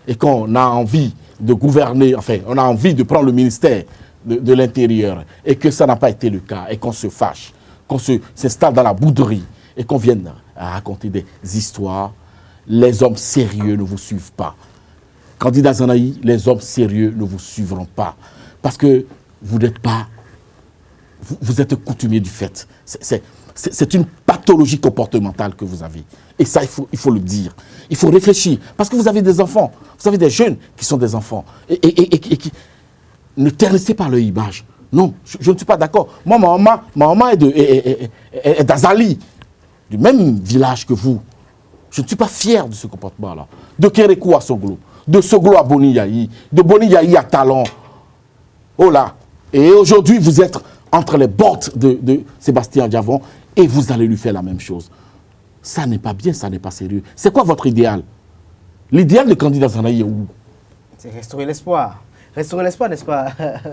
et qu'on a envie de gouverner, enfin, on a envie de prendre le ministère de l'Intérieur, et que ça n'a pas été le cas, et qu'on se fâche, qu'on s'installe dans la bouderie, et qu'on vienne à raconter des histoires, les hommes sérieux ne vous suivent pas. Candidat Zanahi, les hommes sérieux ne vous suivront pas. Parce que vous n'êtes pas... Vous êtes coutumier du fait. C'est une pathologie comportementale que vous avez. Et ça, il faut le dire. Il faut réfléchir. Parce que vous avez des enfants. Vous avez des jeunes qui sont des enfants. Et qui... Ne ternissez pas leur image. Non, je ne suis pas d'accord. Moi, ma maman est d'Azali, du même village que vous. Je ne suis pas fier de ce comportement-là. De Kérékou à Soglo, de Soglo à Boni Yahi, de Boni Yahi à Talon. Oh là. Et aujourd'hui, vous êtes entre les bottes de Sébastien Diavon et vous allez lui faire la même chose. Ça n'est pas bien, ça n'est pas sérieux. C'est quoi votre idéal? L'idéal de candidat Zanahi est où? C'est restaurer l'espoir. Restaurer l'espoir, n'est-ce pas,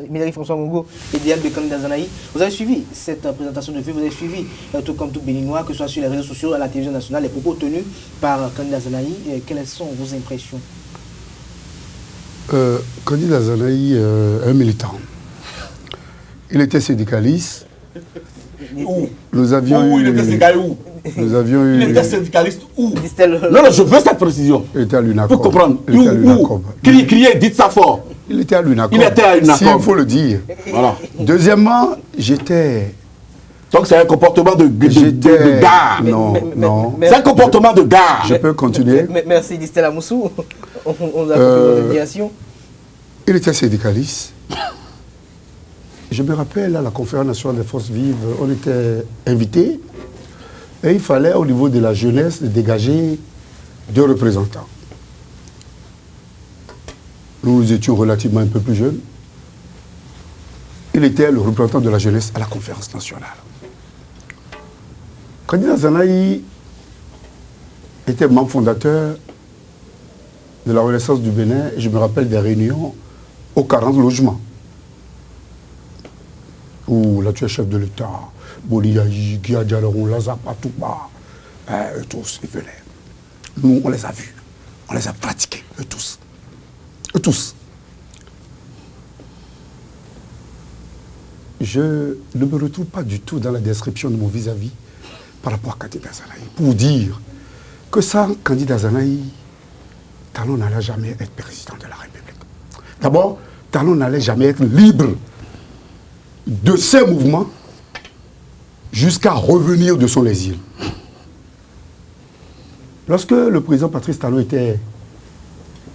Médéric François Mongo, idéal de candidat Zanahi. Vous avez suivi cette présentation de vue, vous avez suivi, tout comme tout Béninois, que ce soit sur les réseaux sociaux, à la télévision nationale, les propos tenus par candidat Zanahi. Quelles sont vos impressions? Candidat Zanahi, un militant. Il était syndicaliste. Où? Nous avions où eu... il était syndicaliste où? Nous avions eu... Il était syndicaliste où? Non, je veux cette précision. Il était à l'UNACOM. Pour comprendre. Où? Criez, dites ça fort. Il était à l'UNACOM. Il était à l'UNACOM. Si, il faut le dire. Voilà. Deuxièmement, j'étais... Donc c'est un comportement de gare. Non. C'est un comportement de gare. Je peux continuer. Merci, Stella Moussou. On a compris votre déviation. Il était syndicaliste. Je me rappelle, à la conférence nationale des forces vives, on était invités et il fallait, au niveau de la jeunesse, dégager 2 représentants. Nous étions relativement un peu plus jeunes. Il était le représentant de la jeunesse à la conférence nationale. Candidat Zanahi était membre fondateur de la Renaissance du Bénin et je me rappelle des réunions aux 40 logements. Où l'actuel chef de l'État, Boliaï, Guiadjalaron, Lazare, Patouba, eux tous, ils venaient. Nous, on les a vus, on les a pratiqués, eux tous. Eux tous. Je ne me retrouve pas du tout dans la description de mon vis-à-vis par rapport à candidat Zanahi. Pour dire que sans candidat Zanahi, Talon n'allait jamais être président de la République. D'abord, Talon n'allait jamais être libre de ses mouvements jusqu'à revenir de son exil. Lorsque le président Patrice Talon était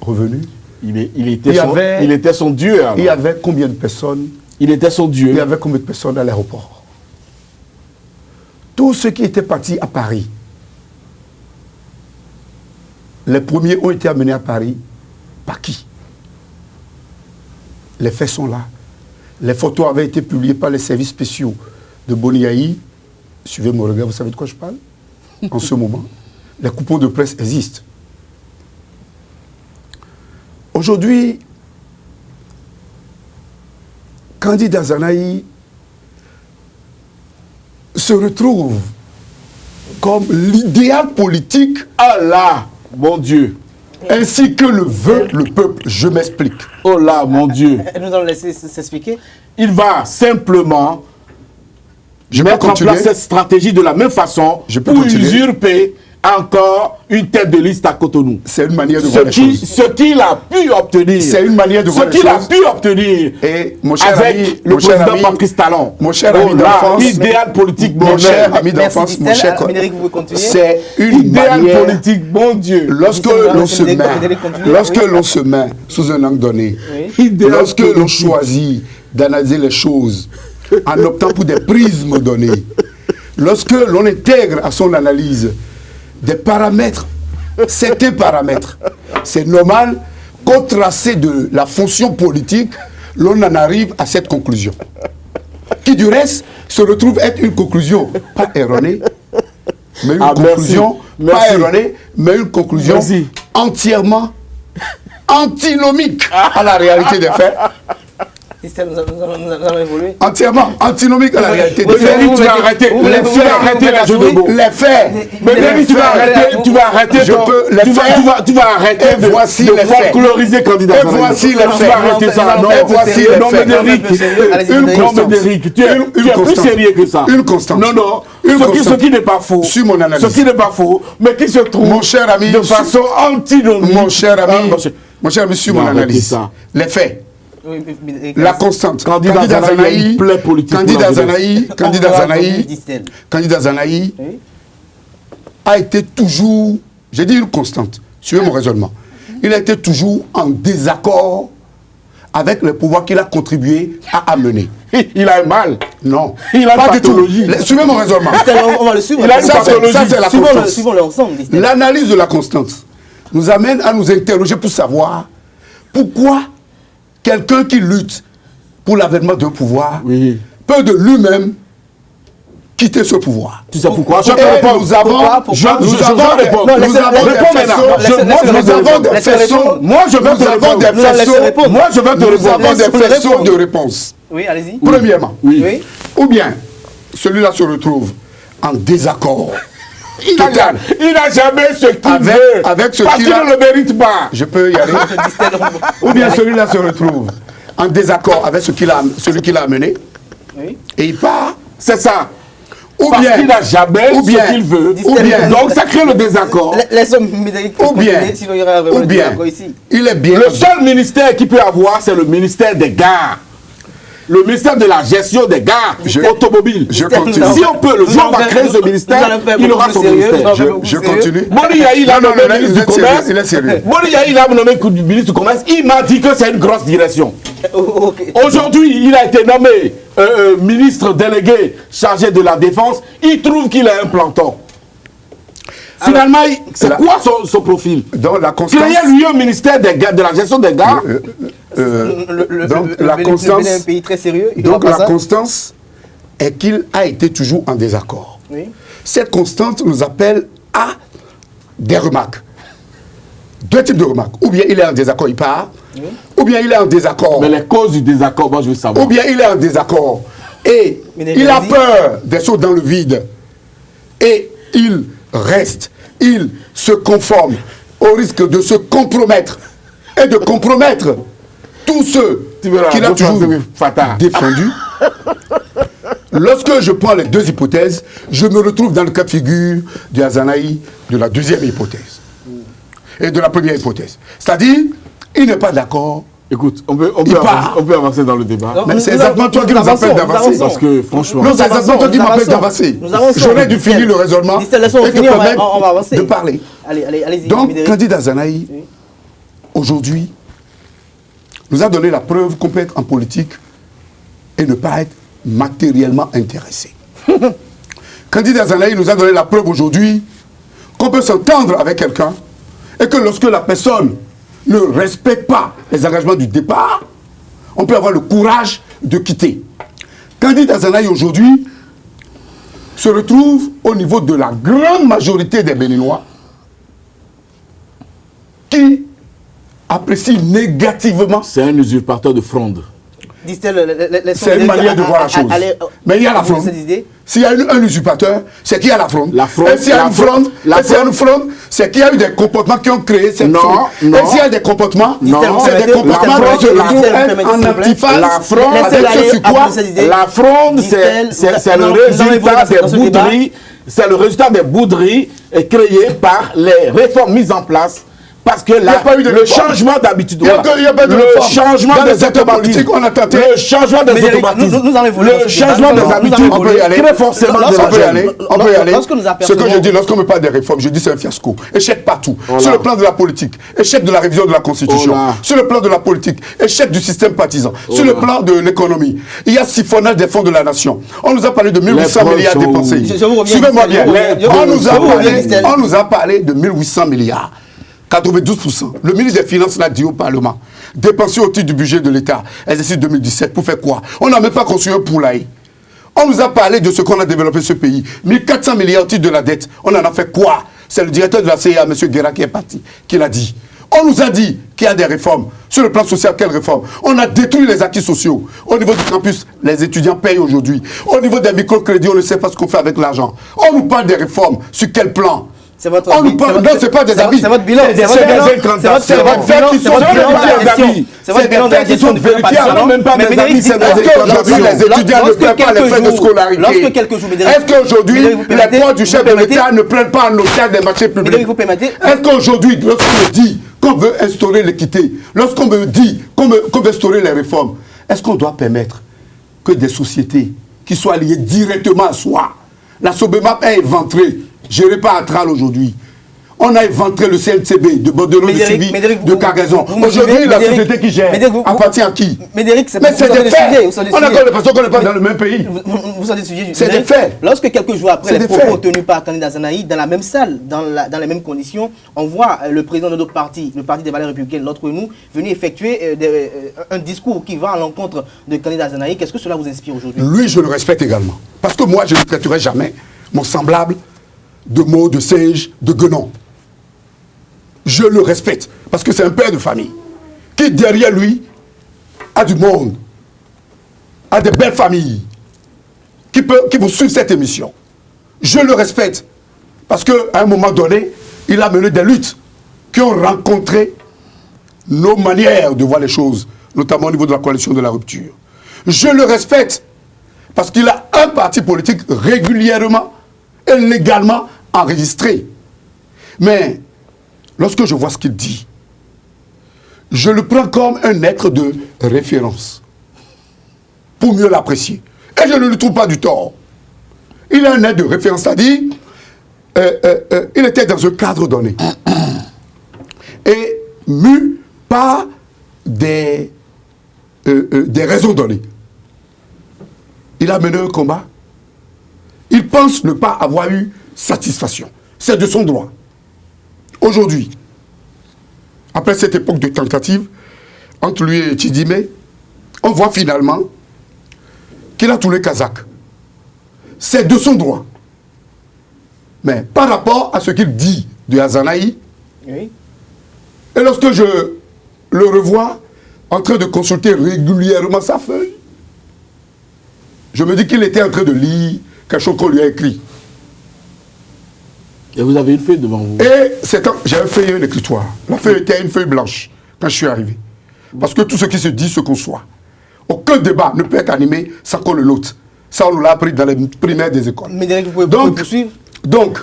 revenu, il était son Dieu. Alors. Il y avait combien de personnes? Il était son Dieu. Il y avait combien de personnes à l'aéroport? Tous ceux qui étaient partis à Paris, les premiers ont été amenés à Paris par qui? Les faits sont là. Les photos avaient été publiées par les services spéciaux de Boni Yahi. Suivez mon regard, vous savez de quoi je parle? En ce moment, les coupons de presse existent. Aujourd'hui, candidat Zanahi se retrouve comme l'idéal politique. Ah là, mon Dieu! Ainsi que le veut le peuple. Je m'explique. Oh là, mon Dieu. Nous allons laisser s'expliquer. Il va simplement mettre en place cette stratégie de la même façon pour usurper encore une tête de liste à Cotonou. C'est une manière de voir les choses. Ce qu'il a pu obtenir. C'est une manière de voir les choses. Ce qu'il a pu obtenir et mon cher avec ami, le président Patrice Talon. Mon cher ami d'enfance. Idéal politique, mon cher ami d'enfance, mon cher c'est une idéal manière politique, mon Dieu. Lorsque l'on se met sous un angle donné, lorsque l'on choisit d'analyser les choses en optant pour des prismes donnés, lorsque l'on intègre à son analyse des paramètres, certains paramètres, c'est normal qu'au tracé de la fonction politique, l'on en arrive à cette conclusion. Qui du reste se retrouve être une conclusion pas erronée, mais une conclusion pas erronée, mais une conclusion entièrement antinomique à la réalité des faits. Nous allons évoluer. Entièrement antinomique à la réalité. Tu vas arrêter. Tu vas arrêter les jeux de mots. Les faits. Mais tu vas arrêter. Tu vas arrêter. Tu vas arrêter de folkloriser candidat. Et voici les faits. Tu vas arrêter ça. Non, voici les non, faits. Médéric, tu es plus sérieux que ça. Une constante. Non, non. Ce qui n'est pas faux. Sur mon analyse. Ce qui n'est pas faux, mais qui se trouve mon cher ami, de façon antinomique. Mon cher ami, sur mon analyse. Les faits. La constante. Candidat Zanaï a été toujours, j'ai dit une constante, suivez mon raisonnement, il a été toujours en désaccord avec le pouvoir qu'il a contribué à amener. Il a mal. Non. Il a pas une du tout. pathologie. Suivez mon raisonnement. On va le suivre. Il a une pathologie. Ça, c'est la constante. Suivons-le ensemble. L'analyse de la constante nous amène à nous interroger pour savoir pourquoi quelqu'un qui lutte pour l'avènement d'un pouvoir peut de lui-même quitter ce pouvoir. Tu sais pourquoi? Nous avons des faisceaux de réponse. Oui, allez-y. Premièrement, ou bien celui-là se retrouve en désaccord. Il n'a jamais ce qu'il veut. Avec ce parce qu'il ne le mérite pas. Je peux y aller. Ou bien celui-là se retrouve en désaccord avec celui qu'il a amené. Oui. Et il part. C'est ça. Ou parce bien qu'il n'a jamais ce qu'il veut. Ou bien. Donc ça crée le désaccord. Ou bien. Il est bien. Le seul ministère qu'il peut avoir, c'est le ministère des gares. Le ministère de la gestion des gares automobiles. Je continue. Si on peut, le jour où on va créer ce ministère, il aura son ministère. Je continue. Moni Yahi l'a nommé ministre du Commerce. Il est sérieux. Moni Yahi l'a nommé ministre du Commerce. Il m'a dit que c'est une grosse direction. Aujourd'hui, il a été nommé ministre délégué chargé de la défense. Il trouve qu'il a un planton. Finalement, c'est quoi son profil? Donc la constance. Créer lui un ministère de la gestion des gares. Donc la constance. Un pays très sérieux. Donc la constance est qu'il a été toujours en désaccord. Oui. Cette constante nous appelle à des remarques. Deux types de remarques. Ou bien il est en désaccord, il part. Oui. Ou bien il est en désaccord. Mais les causes du désaccord, moi je veux savoir. Ou bien il est en désaccord. Et il a peur des sauts dans le vide. Et il reste. Il se conforme au risque de se compromettre. Et de compromettre tous ceux qu'il a toujours défendus. Lorsque je prends les deux hypothèses, je me retrouve dans le cas de figure du Zanaï de la deuxième hypothèse. Et de la première hypothèse. C'est-à-dire, il n'est pas d'accord. Écoute, on peut avancer dans le débat. Mais c'est exactement toi qui nous appelles d'avancer. Parce que franchement... Non, c'est exactement toi qui m'appelles d'avancer. J'aurais dû finir le raisonnement et te permettre de parler. Allez-y. Donc, candidat Zanaï, aujourd'hui, nous a donné la preuve qu'on peut être en politique et ne pas être matériellement intéressé. Candidat Zanaï nous a donné la preuve aujourd'hui qu'on peut s'entendre avec quelqu'un et que lorsque la personne ne respecte pas les engagements du départ, on peut avoir le courage de quitter. Candidat Zanaï aujourd'hui se retrouve au niveau de la grande majorité des Béninois qui apprécient négativement. C'est un usurpateur de fronde. C'est une manière de voir la chose. Mais il y a la fronde. S'il y a un usurpateur, c'est qu'il y a la fronde. Et s'il y a une fronde, c'est qu'il y a eu des comportements qui ont créé cette fronde. Et s'il y a des comportements, c'est des comportements qui se retrouvent en antiphase. La fronde, c'est le résultat des bouderies. C'est le résultat des bouderies créées par les réformes mises en place. Parce que là, le changement d'habitude, le changement des automatismes, le changement des automatismes, le changement des habitudes, très forcément de la jeune. On peut y aller. Ce que je dis, lorsqu'on me parle des réformes, je dis c'est un fiasco. Échec partout. Sur le plan de la politique, échec de la révision de la Constitution. Sur le plan de la politique, échec du système partisan. Sur le plan de l'économie, il y a siphonnage des fonds de la nation. On nous a parlé de 1800 milliards dépensés. Suivez-moi bien. On nous a parlé de 1800 milliards. 92%. Le ministre des Finances l'a dit au Parlement. Dépensé au titre du budget de l'État, exercice 2017, pour faire quoi? On n'a même pas construit un poulailler. On nous a parlé de ce qu'on a développé ce pays. 1400 milliards au titre de la dette. On en a fait quoi? C'est le directeur de la CIA, M. Guéra, qui est parti, qui l'a dit. On nous a dit qu'il y a des réformes. Sur le plan social, quelles réformes? On a détruit les acquis sociaux. Au niveau du campus, les étudiants payent aujourd'hui. Au niveau des microcrédits, on ne sait pas ce qu'on fait avec l'argent. On nous parle des réformes. Sur quel plan? C'est votre on nous parle, non, c'est pas des avis. C'est votre bilan. C'est votre bilan. C'est votre bilan de la gestion du vérifiable. Même pas des avis. Est-ce qu'aujourd'hui, les étudiants ne prennent pas les frais de scolarité? Est-ce qu'aujourd'hui, les poids du chef de l'État ne prennent pas en otage des marchés publics? Est-ce qu'aujourd'hui, lorsqu'on dit qu'on veut instaurer l'équité, lorsqu'on veut dire qu'on veut instaurer les réformes, est-ce qu'on doit permettre que des sociétés qui soient liées directement à soi, la Sobemap est éventrée, gérée par Atral aujourd'hui. On a éventré le CLCB de Bordeaux, de Civi, de Cargaison. Aujourd'hui, la société qui gère appartient à qui? Mais c'est des faits. On a encore l'impression qu'on n'est pas dans le même pays. Vous savez, c'est des faits. Lorsque quelques jours après les propos tenus par Kandida Zanaï, dans la même salle, dans les mêmes conditions, on voit le président de notre parti, le Parti des valeurs républicaines, l'autre nous, venir effectuer un discours qui va à l'encontre de Kandida Zanaï. Qu'est-ce que cela vous inspire aujourd'hui? Lui, je le respecte également. Parce que moi, je ne traiterai jamais mon semblable de mots, de singe, de guenon. Je le respecte, parce que c'est un père de famille, qui derrière lui a du monde, a de belles familles, qui vont suivre cette émission. Je le respecte, parce qu'à un moment donné, il a mené des luttes qui ont rencontré nos manières de voir les choses, notamment au niveau de la coalition de la rupture. Je le respecte, parce qu'il a un parti politique régulièrement et légalement enregistré. Mais lorsque je vois ce qu'il dit, je le prends comme un être de référence pour mieux l'apprécier. Et je ne lui trouve pas du tort. Il est un être de référence, c'est-à-dire il était dans un cadre donné et mu par des raisons données. Il a mené un combat. Il pense ne pas avoir eu satisfaction. C'est de son droit. Aujourd'hui, après cette époque de tentative, entre lui et Tidimé, on voit finalement qu'il a tourné kazakh. C'est de son droit. Mais par rapport à ce qu'il dit de Azanaï, oui. Et lorsque je le revois en train de consulter régulièrement sa feuille, je me dis qu'il était en train de lire quelque chose qu'on lui a écrit. Et vous avez une feuille devant vous? Et j'ai une feuille et une écritoire. La feuille était une feuille blanche quand je suis arrivé. Parce que tout ce qui se dit se conçoit. Aucun débat ne peut être animé sans qu'on le note. Ça, on nous l'a appris dans les primaires des écoles. Mais Derek, vous pouvez poursuivre. Donc,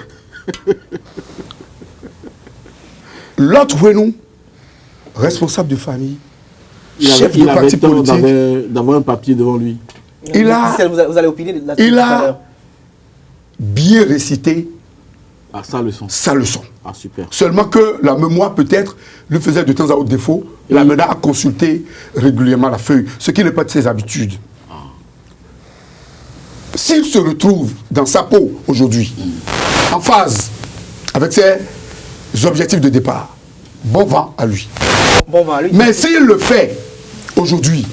l'autre Renou, responsable de famille, chef de parti politique, d'avoir un papier devant lui. Vous allez opiner là-dessus. Il a bien récité sa leçon. Sa leçon. Ah, super. Seulement que la mémoire, peut-être, lui faisait de temps à autre défaut. Il l'amena à consulter régulièrement la feuille, ce qui n'est pas de ses habitudes. Ah. S'il se retrouve dans sa peau aujourd'hui, en phase avec ses objectifs de départ, bon vent à lui. Bon vent à lui. Mais s'il le fait aujourd'hui,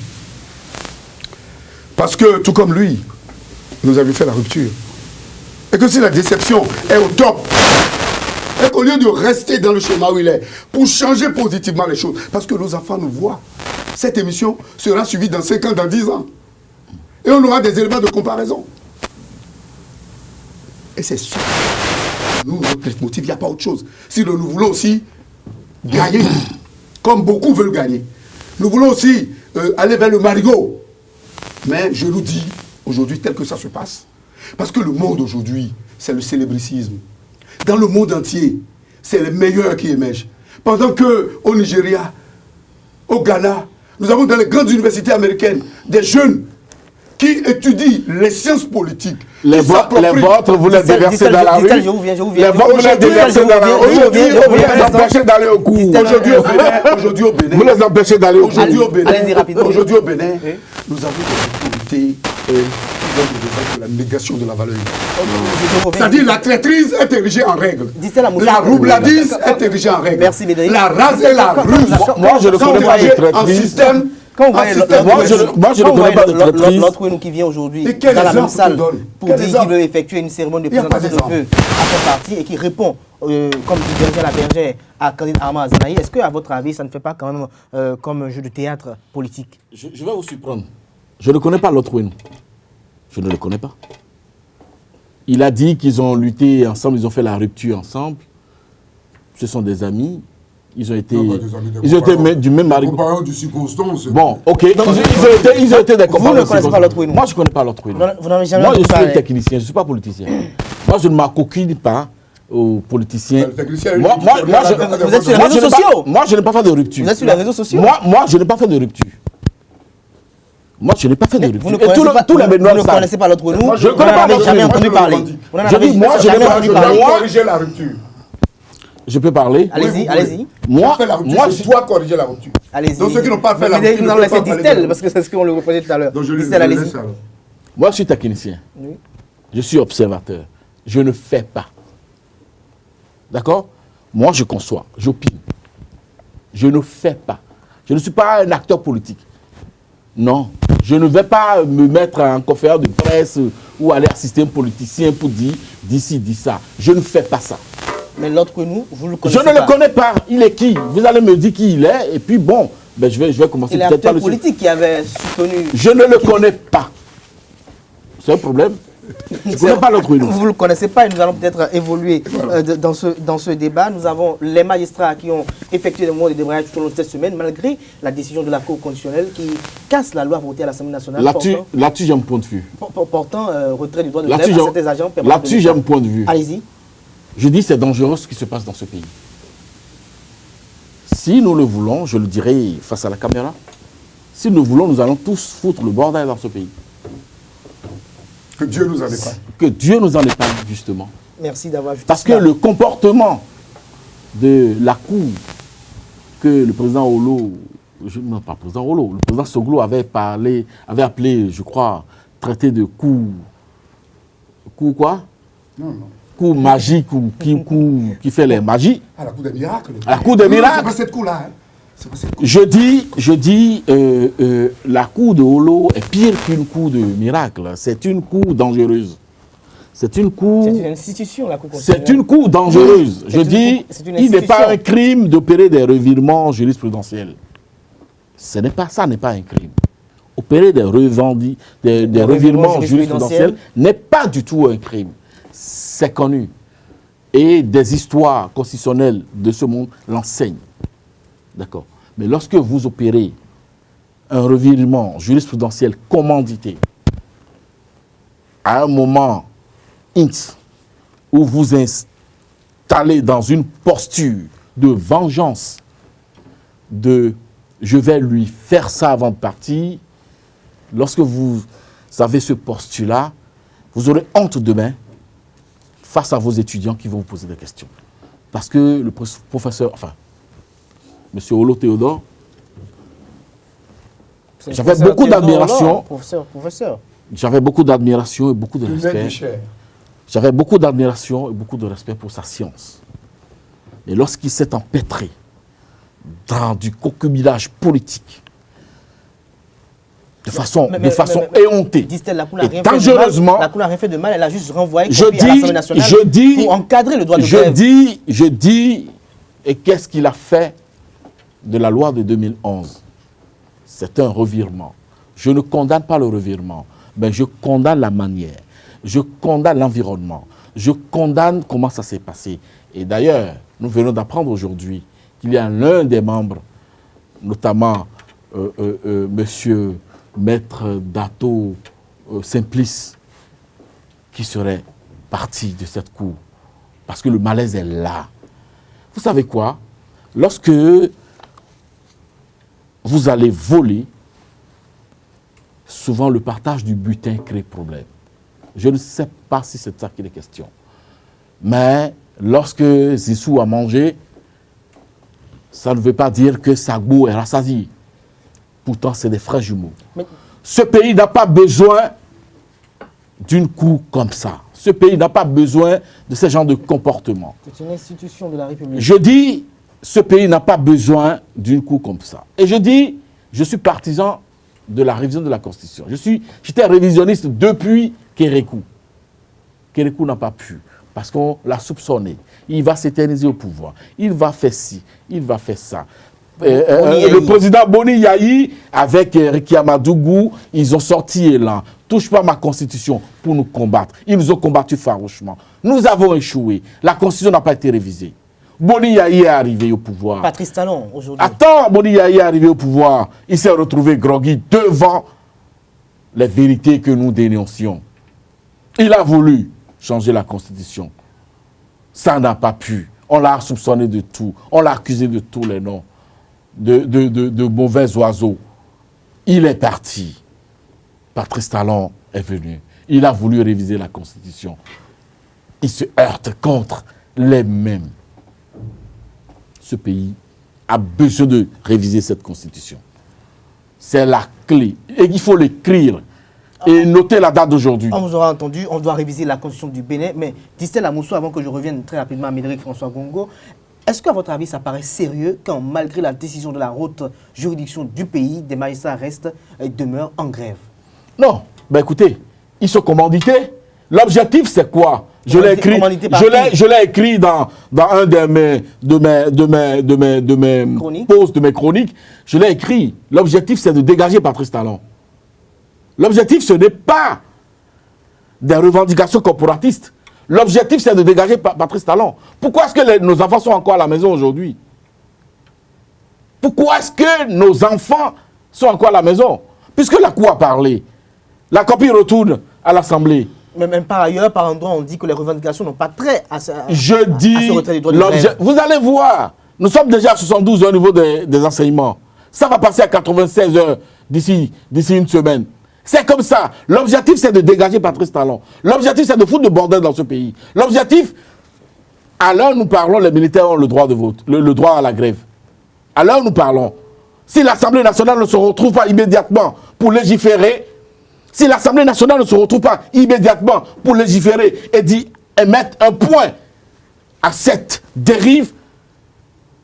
parce que tout comme lui, nous avions fait la rupture, et que si la déception est au top, et qu'au lieu de rester dans le schéma où il est, pour changer positivement les choses, parce que nos enfants nous voient, cette émission sera suivie dans 5 ans, dans 10 ans. Et on aura des éléments de comparaison. Et c'est ça. Nous, notre motif, il n'y a pas autre chose. Si nous voulons aussi gagner, comme beaucoup veulent gagner, nous voulons aussi aller vers le marigot. Mais je nous dis, aujourd'hui, tel que ça se passe, parce que le monde aujourd'hui, c'est le célébricisme. Dans le monde entier, c'est les meilleurs qui émergent. Pendant qu'au Nigeria, au Ghana, nous avons dans les grandes universités américaines des jeunes qui étudient les sciences politiques. Les vôtres, vous les déversez dans la rue. Les vôtres, vous les déversez dans la rue. Aujourd'hui, vous les empêchez d'aller au cours. Aujourd'hui au Bénin, vous les empêchez d'aller au cours. Aujourd'hui au Bénin, nous avons des autorités de la négation de la valeur. C'est-à-dire la traîtrise est érigée en règle. La roubladise est érigée en règle. La rase et la ruse moi, je ne connais pas de traîtrise. système. Quand vous voyez moi, je ne connais pas de traîtrise. L'autre nous qui vient aujourd'hui dans la même salle pour dire qu'il veut effectuer une cérémonie de présentation de vœux à son parti et qui répond comme du berger à la bergère, à Candide Armand Zanaï, est-ce qu'à votre avis, ça ne fait pas quand même comme un jeu de théâtre politique? Je vais vous surprendre. Je ne connais pas l'autre Ouenou. Je ne le connais pas. Il a dit qu'ils ont lutté ensemble, ils ont fait la rupture ensemble. Ce sont des amis. Ils ont été, du même mari. Compagnons de circonstance. Bon, ok. Ils ont été des compagnons. Vous ne connaissez pas l'autre Ouenou? Moi, je ne connais pas l'autre Ouenou. Vous n'avez jamais Moi, je entendu suis technicien, je ne suis pas politicien. Moi, je ne m'accoquine pas aux politiciens. Vous êtes sur les réseaux sociaux? Moi, je n'ai pas fait de rupture. Vous êtes sur les réseaux sociaux? Moi, je n'ai pas fait de rupture. Moi, je n'ai pas fait de rupture. Vous ne connaissez pas l'autre Ouenou? Je ne connais pas l'autre Ouenou. Jamais entendu parler. Je dis, moi, je n'ai pas entendu parler. Corriger la rupture. Je peux parler? Allez-y, allez-y. Moi, je dois corriger la rupture. Allez-y. Donc ceux qui n'ont pas fait la rupture. Nous allons laisser Distel, parce que c'est ce qu'on le reposait tout à l'heure. Distel, allez-y. Moi, je suis technicien. Oui. Je suis observateur. Je ne fais pas. D'accord? Moi, je conçois, j'opine. Je ne fais pas. Je ne suis pas un acteur politique. Non. Je ne vais pas me mettre en conférence de presse ou aller assister un politicien pour dire d'ici, dis ça. Je ne fais pas ça. Mais l'autre que nous, vous le connaissez Je pas. ne le connais pas. Il est qui? Vous allez me dire qui il est. Et puis bon, ben je vais commencer Il est peut-être par acteur le... politique qui avait soutenu... Je ne le connais pas. C'est un problème. Je ne connais pas l'autre Ouenou. Vous ne le connaissez pas et nous allons peut-être évoluer dans ce débat. Nous avons les magistrats qui ont effectué des mots de débrayage tout au long de cette semaine, malgré la décision de la Cour constitutionnelle qui casse la loi votée à l'Assemblée nationale. Là-dessus, j'ai un point de vue. Portant retrait du droit de grève à certains agents. Là-dessus, j'ai un point de vue. Allez-y. Je dis c'est dangereux ce qui se passe dans ce pays. Si nous le voulons, je le dirai face à la caméra, si nous voulons, nous allons tous foutre le bordel dans ce pays. Que Dieu nous en épargne. Que Dieu nous en épargne, justement. Merci d'avoir ajouté Parce que le comportement de la Cour que le président Olo, non pas le président Olo, le président Soglo avait appelé, je crois, traité de coup quoi? Non. Coup magique ou qui fait les magies. À la Cour des miracles. À la Cour des miracles. C'est pas cette Cour-là. Je dis, la cour de Olo est pire qu'une cour de miracle. C'est une cour dangereuse. C'est une cour... C'est une institution, la Cour constitutionnelle. C'est une cour dangereuse. Je dis, il n'est pas un crime d'opérer des revirements jurisprudentiels. Ça n'est pas un crime. Opérer des revirements jurisprudentiels n'est pas du tout un crime. C'est connu. Et des histoires constitutionnelles de ce monde l'enseignent. D'accord. Mais lorsque vous opérez un revirement jurisprudentiel commandité à un moment X où vous installez dans une posture de vengeance, de je vais lui faire ça avant de partir, lorsque vous avez ce postulat, vous aurez honte demain face à vos étudiants qui vont vous poser des questions. Parce que le professeur, Monsieur Olo Théodore, j'avais beaucoup d'admiration. Professeur. J'avais beaucoup d'admiration et beaucoup de respect. J'avais beaucoup d'admiration et beaucoup de respect pour sa science. Et lorsqu'il s'est empêtré dans du concubinage politique, de façon éhontée, et dangereusement, la Cour n'a rien fait de mal, elle a juste renvoyé à l'Assemblée nationale pour encadrer le droit de grève. Je dis, et qu'est-ce qu'il a fait de la loi de 2011? C'est un revirement. Je ne condamne pas le revirement, mais je condamne la manière. Je condamne l'environnement. Je condamne comment ça s'est passé. Et d'ailleurs, nous venons d'apprendre aujourd'hui qu'il y a l'un des membres, notamment monsieur Maître Dato Simplice, qui serait parti de cette cour. Parce que le malaise est là. Vous savez quoi? Lorsque vous allez voler, souvent le partage du butin crée problème. Je ne sais pas si c'est de ça qu'il est question. Mais lorsque Zissou a mangé, ça ne veut pas dire que Sagbo est rassasié. Pourtant, c'est des frères jumeaux. Mais ce pays n'a pas besoin d'une cour comme ça. Ce pays n'a pas besoin de ce genre de comportement. C'est une institution de la République. Je dis, ce pays n'a pas besoin d'une cour comme ça. Et je dis, je suis partisan de la révision de la Constitution. J'étais révisionniste depuis Kérékou. Kérékou n'a pas pu. parce qu'on l'a soupçonné. Il va s'éterniser au pouvoir. Il va faire ci, il va faire ça. Le président Boni Yahi, avec Ricky Amadougou, ils ont sorti Elan. Touche pas ma constitution pour nous combattre. Ils nous ont combattu farouchement. Nous avons échoué. La constitution n'a pas été révisée. Boni Yahi est arrivé au pouvoir. Patrice Talon, aujourd'hui. Attends, Boni Yahi est arrivé au pouvoir. Il s'est retrouvé groggy devant les vérités que nous dénoncions. Il a voulu changer la constitution. Ça n'a pas pu. On l'a soupçonné de tout. On l'a accusé de tous les noms. De mauvais oiseaux. Il est parti. Patrice Talon est venu. Il a voulu réviser la Constitution. Il se heurte contre les mêmes. Ce pays a besoin de réviser cette Constitution. C'est la clé. Et il faut l'écrire. Et noter la date d'aujourd'hui. On vous aura entendu, on doit réviser la Constitution du Bénin. Mais Distel Amoussou, avant que je revienne très rapidement à Médéric François Gongo, est-ce qu'à votre avis, ça paraît sérieux quand, malgré la décision de la haute juridiction du pays, des magistrats restent et demeurent en grève? Non. Ben écoutez, ils sont commandités. L'objectif, c'est quoi? Je l'ai écrit dans un de mes chroniques. Je l'ai écrit. L'objectif, c'est de dégager Patrice Talon. L'objectif, ce n'est pas des revendications corporatistes. L'objectif, c'est de dégager Patrice Talon. Pourquoi est-ce que nos enfants sont encore à la maison aujourd'hui? Pourquoi est-ce que nos enfants sont encore à la maison? Puisque la Cour a parlé. La copie retourne à l'Assemblée. Mais même par ailleurs, par endroit, on dit que les revendications n'ont pas trait à ce retrait des droits de grève. Vous allez voir, nous sommes déjà à 72 heures au niveau des enseignements. Ça va passer à 96 heures d'ici une semaine. C'est comme ça. L'objectif, c'est de dégager Patrice Talon. L'objectif, c'est de foutre le bordel dans ce pays. L'objectif, à l'heure nous parlons, les militaires ont le droit de vote, le droit à la grève. À l'heure nous parlons. Si l'Assemblée nationale ne se retrouve pas immédiatement pour légiférer, si l'Assemblée nationale ne se retrouve pas immédiatement pour légiférer et mettre un point à cette dérive,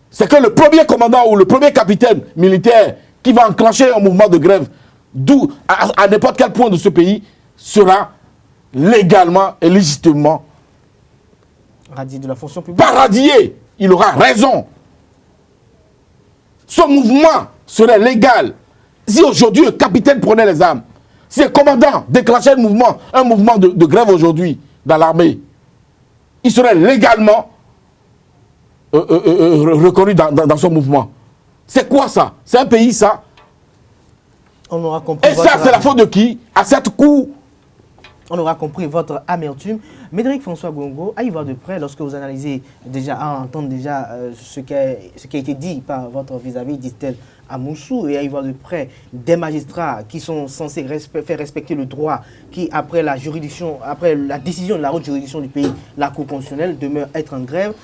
c'est que le premier commandant ou le premier capitaine militaire qui va enclencher un mouvement de grève d'où à n'importe quel point de ce pays sera légalement et légitimement radié de la fonction publique. Pas radié, il aura raison. Ce mouvement serait légal. Si aujourd'hui le capitaine prenait les armes, si le commandant déclenchait un mouvement de grève aujourd'hui dans l'armée, il serait légalement reconnu dans son mouvement. C'est quoi ça? C'est un pays ça? On aura compris. Et ça, c'est la faute de qui? À cette Cour. On aura compris votre amertume. Médéric François Gongo, à y voir de près, lorsque vous analysez déjà, à entendre déjà ce qui a été dit par votre vis-à-vis, Distel Amoussou, et à y voir de près des magistrats qui sont censés faire respecter le droit, qui après la décision de la haute juridiction du pays, la Cour constitutionnelle, demeure être en grève.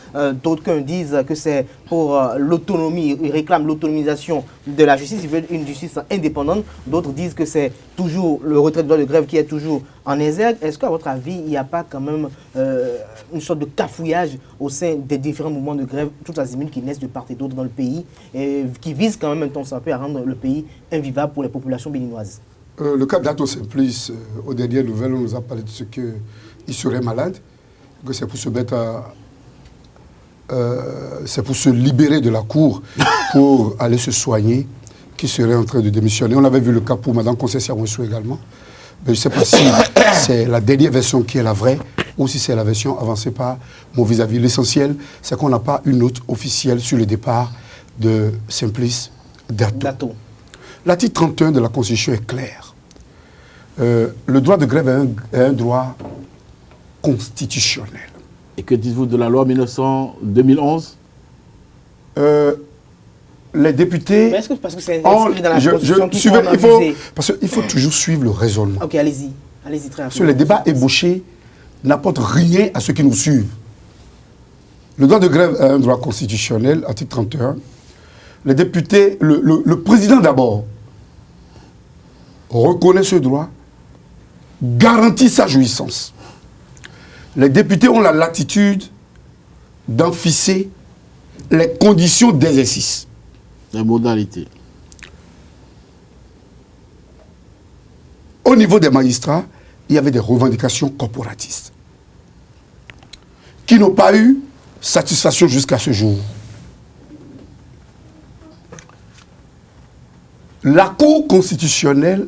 D'autres disent que c'est pour l'autonomie, ils réclament l'autonomisation de la justice, ils veulent une justice indépendante. D'autres disent que c'est toujours le retrait de droit de grève qui est toujours en exergue. Est-ce qu'à votre avis, il n'y a pas quand même une sorte de cafouillage au sein des différents mouvements de grève, toutes les émules qui naissent de part et d'autre dans le pays, et qui visent quand même un temps soit peu à rendre le pays invivable pour les populations béninoises? Le cas d'Ato Simplice, aux dernières nouvelles, on nous a parlé de ce qu'il serait malade, que c'est pour se mettre c'est pour se libérer de la cour, pour aller se soigner, qu'il serait en train de démissionner. On avait vu le cas pour Mme Concession Wessou également. Mais je ne sais pas si c'est la dernière version qui est la vraie ou si c'est la version avancée par mon vis-à-vis. L'essentiel, c'est qu'on n'a pas une note officielle sur le départ de Simplice Dato. L'article 31 de la Constitution est clair. Le droit de grève est un droit constitutionnel. Et que dites-vous de la loi 2011? Les députés... Mais est-ce que parce que c'est inscrit dans la Constitution parce qu'il faut toujours suivre le raisonnement. Ok, allez-y. Allez-y très rapidement. Parce que les débats ébauchés n'apportent rien à ceux qui nous suivent. Le droit de grève est un droit constitutionnel, article 31. Les députés, le président d'abord, reconnaît ce droit, garantit sa jouissance. Les députés ont la latitude d'en fixer les conditions d'exercice. Les modalités. Au niveau des magistrats, il y avait des revendications corporatistes. qui n'ont pas eu satisfaction jusqu'à ce jour. La Cour constitutionnelle,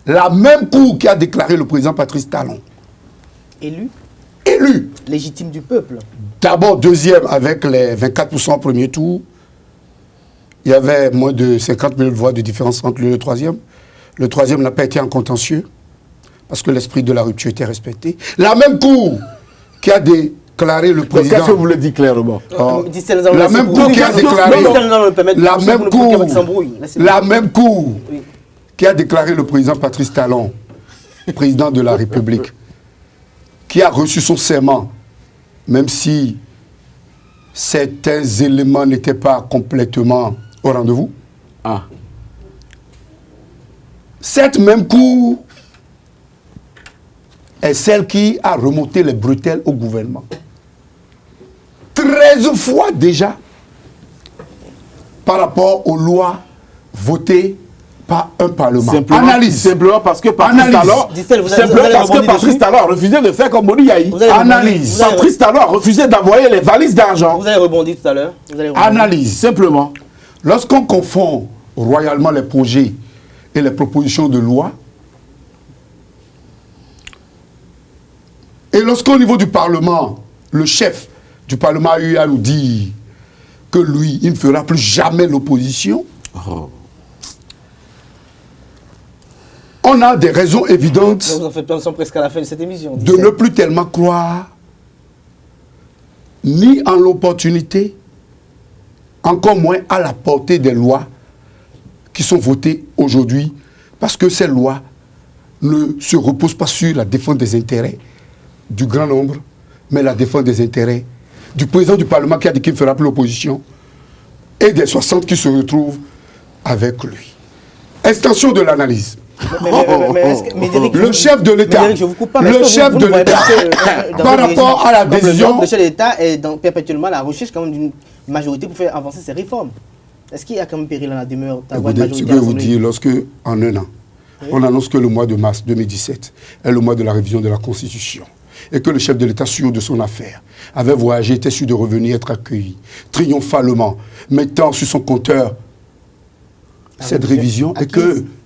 la même Cour qui a déclaré le président Patrice Talon Élu, légitime du peuple. D'abord deuxième avec les 24% au premier tour. Il y avait moins de 50 000 voix de différence entre le troisième. Le troisième n'a pas été en contentieux parce que l'esprit de la rupture était respecté. La même Cour qui a déclaré le président... Qu'est-ce que vous voulez dire clairement? La même Cour qui a déclaré... La même Cour qui a déclaré le président Patrice Talon, président de la République, qui a reçu son serment, même si certains éléments n'étaient pas complètement au rendez-vous. Ah. Cette même Cour est celle qui a remonté les bretelles au gouvernement. 13 fois déjà par rapport aux lois votées par un Parlement. Simplement parce que Patrice Talon a refusé de faire comme Moni Yahi. Analyse. Patrice Talon a refusé d'envoyer les valises d'argent. Vous allez rebondir tout à l'heure. Analyse. Simplement. Lorsqu'on confond royalement les projets et les propositions de loi, et lorsqu'au niveau du Parlement, le chef du Parlement a eu à nous dire que lui, il ne fera plus jamais l'opposition, on a des raisons évidentes vous en faites plein, nous sommes presque à la fin de cette émission. De ne plus tellement croire ni en l'opportunité, encore moins à la portée des lois qui sont votées aujourd'hui, parce que ces lois ne se reposent pas sur la défense des intérêts du grand nombre, mais la défense des intérêts du président du Parlement qui a dit qu'il ne fera plus l'opposition et des 60 qui se retrouvent avec lui. Extension de l'analyse. Le chef de l'État, par rapport à la décision... Le chef de l'État est perpétuellement à la recherche quand même d'une majorité pour faire avancer ses réformes. Est-ce qu'il y a quand même péril dans la demeure d'avoir une majorité? Ce que je vous dis, lorsque, en un an, on annonce que le mois de mars 2017 est le mois de la révision de la Constitution, et que le chef de l'État, sûr de son affaire, avait voyagé, était sûr de revenir être accueilli, triomphalement, mettant sur son compteur cette révision,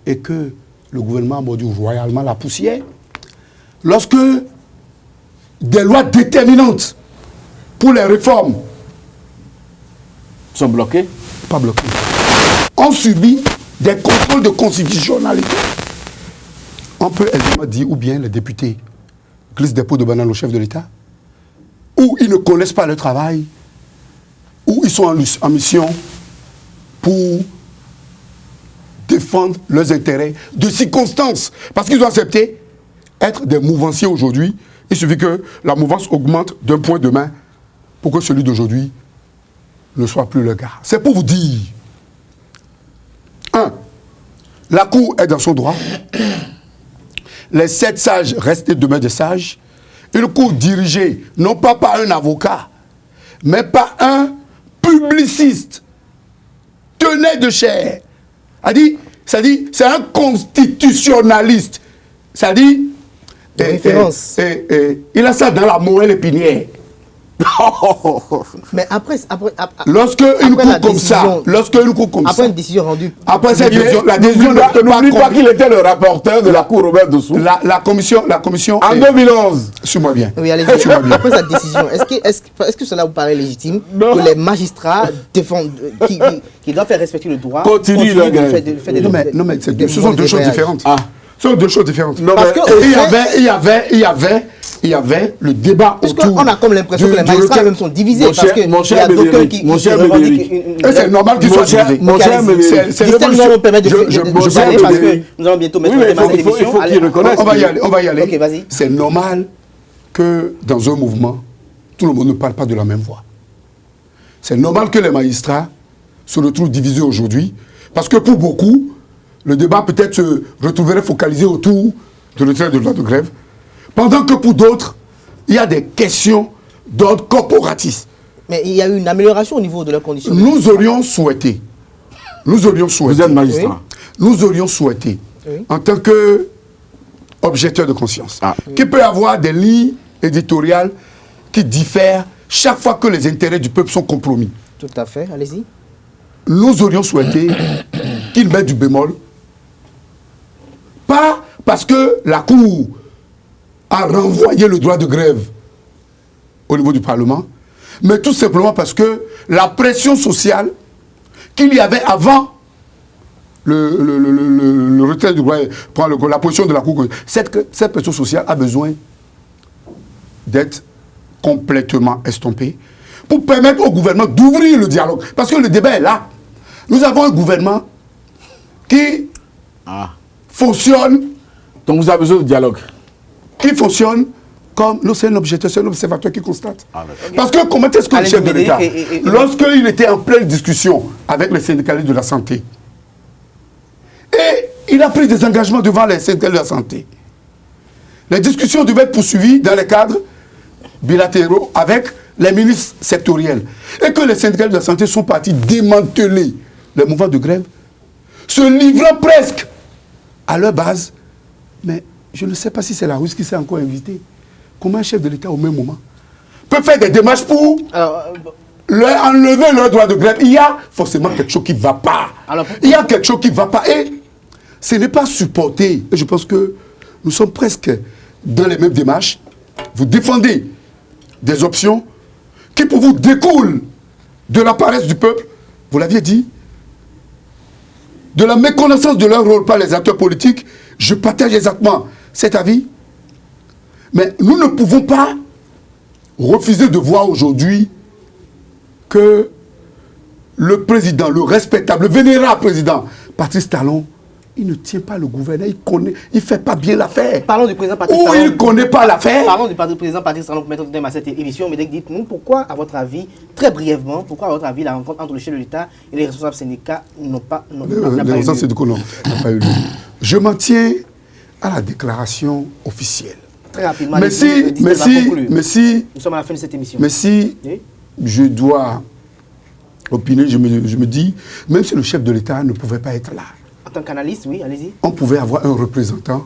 et que le gouvernement a mordu royalement la poussière. Lorsque des lois déterminantes pour les réformes sont bloquées, pas bloquées, ont subi des contrôles de constitutionnalité. On peut aisément dire, ou bien les députés glissent des pots de banane au chef de l'État, ou ils ne connaissent pas le travail, ou ils sont en mission pour défendre leurs intérêts de circonstances. Parce qu'ils ont accepté être des mouvanciers aujourd'hui. Il suffit que la mouvance augmente d'un point demain pour que celui d'aujourd'hui ne soit plus le gars. C'est pour vous dire, 1. La Cour est dans son droit. Les 7 sages restent demain des sages. Une Cour dirigée, non pas par un avocat, mais par un publiciste, tenaille de chair. C'est un constitutionnaliste. C'est-à-dire, il a ça dans la moelle épinière. Mais après lorsque une cour comme ça, après une décision rendue, après cette décision, la décision n'oublie pas qu'il était le rapporteur de la Cour Robert Dessous. La commission en 2011. Suis-moi bien. Oui, allez, après cette décision, est-ce que cela vous paraît légitime que les magistrats défendent, qui doivent faire respecter le droit, continuent de faire des... Non, mais ce sont deux choses différentes. Ce sont deux choses différentes. Parce que il y avait le débat autour... On a comme l'impression que les magistrats même sont divisés. Mon cher Médéric, c'est normal qu'ils soient divisés. Mon cher Médéric, parce que nous allons bientôt mettre un débat. Il faut qu'ils reconnaissent. On va y aller. Ok, vas-y. C'est normal que dans un mouvement, tout le monde ne parle pas de la même voix. C'est normal que les magistrats se retrouvent divisés aujourd'hui, parce que pour beaucoup, le débat peut-être se retrouverait focalisé autour de retrait de droit de grève, pendant que pour d'autres, il y a des questions d'ordre corporatiste. Mais il y a eu une amélioration au niveau de leurs conditions. Nous aurions souhaité, vous êtes magistrat, nous aurions souhaité, en tant qu'objecteur de conscience, qu'il peut y avoir des lignes éditoriales qui diffèrent chaque fois que les intérêts du peuple sont compromis. Tout à fait, allez-y. Nous aurions souhaité qu'il mette du bémol. Pas parce que la Cour a renvoyé le droit de grève au niveau du Parlement, mais tout simplement parce que la pression sociale qu'il y avait avant le retrait du droit, la position de la Cour, cette pression sociale a besoin d'être complètement estompée pour permettre au gouvernement d'ouvrir le dialogue. Parce que le débat est là. Nous avons un gouvernement qui fonctionne. Donc vous avez besoin de dialogue. Qui fonctionne comme... Non, c'est un objecteur, c'est un observateur qui constate. Parce que comment est-ce que le chef de l'État, lorsqu'il était en pleine discussion avec les syndicalistes de la santé, et il a pris des engagements devant les syndicalistes de la santé, les discussions devaient être poursuivies dans les cadres bilatéraux avec les ministres sectoriels, et que les syndicalistes de la santé sont partis démanteler le mouvement de grève, se livrant presque à leur base. Mais je ne sais pas si c'est la Russie qui s'est encore invitée. Comment un chef de l'État, au même moment, peut faire des démarches pour leur enlever leur droit de grève? Il y a forcément quelque chose qui ne va pas. Il y a quelque chose qui ne va pas. Et ce n'est pas supporté. Et je pense que nous sommes presque dans les mêmes démarches. Vous défendez des options qui, pour vous, découlent de la paresse du peuple. Vous l'aviez dit. De la méconnaissance de leur rôle par les acteurs politiques. Je partage exactement cet avis. Mais nous ne pouvons pas refuser de voir aujourd'hui que le président, le respectable, le vénérable président Patrice Talon, il ne tient pas le gouvernement, il ne fait pas bien l'affaire. Parlons du président Patrice Talon. Ou il ne connaît pas l'affaire. Parlons du président Patrice Talon pour mettre au thème à cette émission. Mais dites-nous pourquoi, à votre avis, très brièvement, pourquoi, à votre avis, la rencontre entre le chef de l'État et les responsables syndicats n'a pas eu lieu? Je m'en tiens à la déclaration officielle. Très rapidement. Mais si, nous sommes à la fin de cette émission. Mais si je dois opiner, je me dis, même si le chef de l'État ne pouvait pas être là. En tant qu'analyste, oui, allez-y. On pouvait avoir un représentant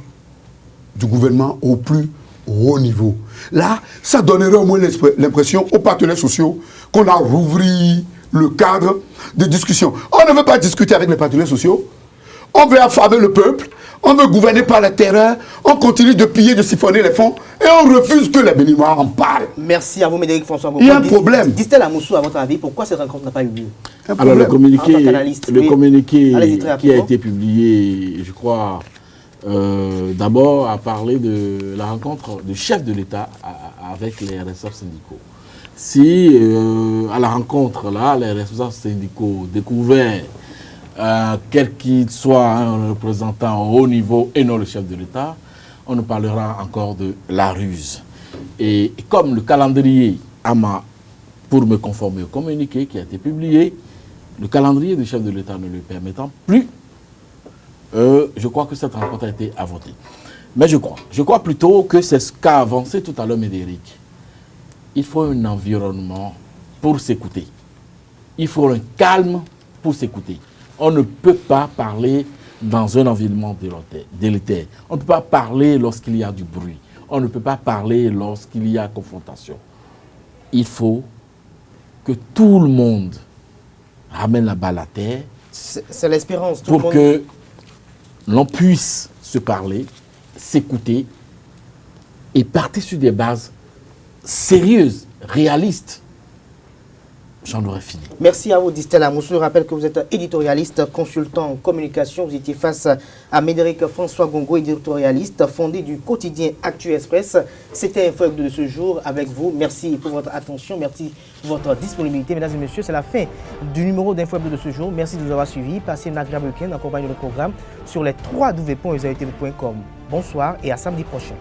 du gouvernement au plus haut niveau. Là, ça donnerait au moins l'impression aux partenaires sociaux qu'on a rouvri le cadre de discussion. On ne veut pas discuter avec les partenaires sociaux. On veut affamer le peuple. On veut gouverner par la terreur, on continue de piller, de siphonner les fonds et on refuse que les Béninois en parlent. Merci à vous, Médéric François. Il y a un problème. Distel Amoussou, à votre avis, pourquoi cette rencontre n'a pas eu lieu? Alors le communiqué qui a été publié, je crois, d'abord a parlé de la rencontre du chef de l'État avec les responsables syndicaux. Si à la rencontre là, les responsables syndicaux découvrent quel qu'il soit un représentant au haut niveau et non le chef de l'État, on ne parlera encore de la ruse. Et comme le calendrier pour me conformer au communiqué qui a été publié, le calendrier du chef de l'État ne le permettant plus, je crois que cette rencontre a été avortée. Mais je crois plutôt que c'est ce qu'a avancé tout à l'heure Médéric. Il faut un environnement pour s'écouter. Il faut un calme pour s'écouter. On ne peut pas parler dans un environnement délétère. On ne peut pas parler lorsqu'il y a du bruit. On ne peut pas parler lorsqu'il y a confrontation. Il faut que tout le monde ramène la balle à terre. C'est l'espérance. Pour que l'on puisse se parler, s'écouter et partir sur des bases sérieuses, réalistes. J'en aurais fini. Merci à vous, Distel Amoussou. Je rappelle que vous êtes éditorialiste, consultant en communication. Vous étiez face à Médéric François Gongo, éditorialiste, fondé du quotidien Actu Express. C'était Info Hebdo de ce jour avec vous. Merci pour votre attention, merci pour votre disponibilité. Mesdames et messieurs, c'est la fin du numéro d'Info Hebdo de ce jour. Merci de nous avoir suivis. Passez une agréable week-end en compagnie de nos programmes sur les www.ezaetv.com. Bonsoir et à samedi prochain.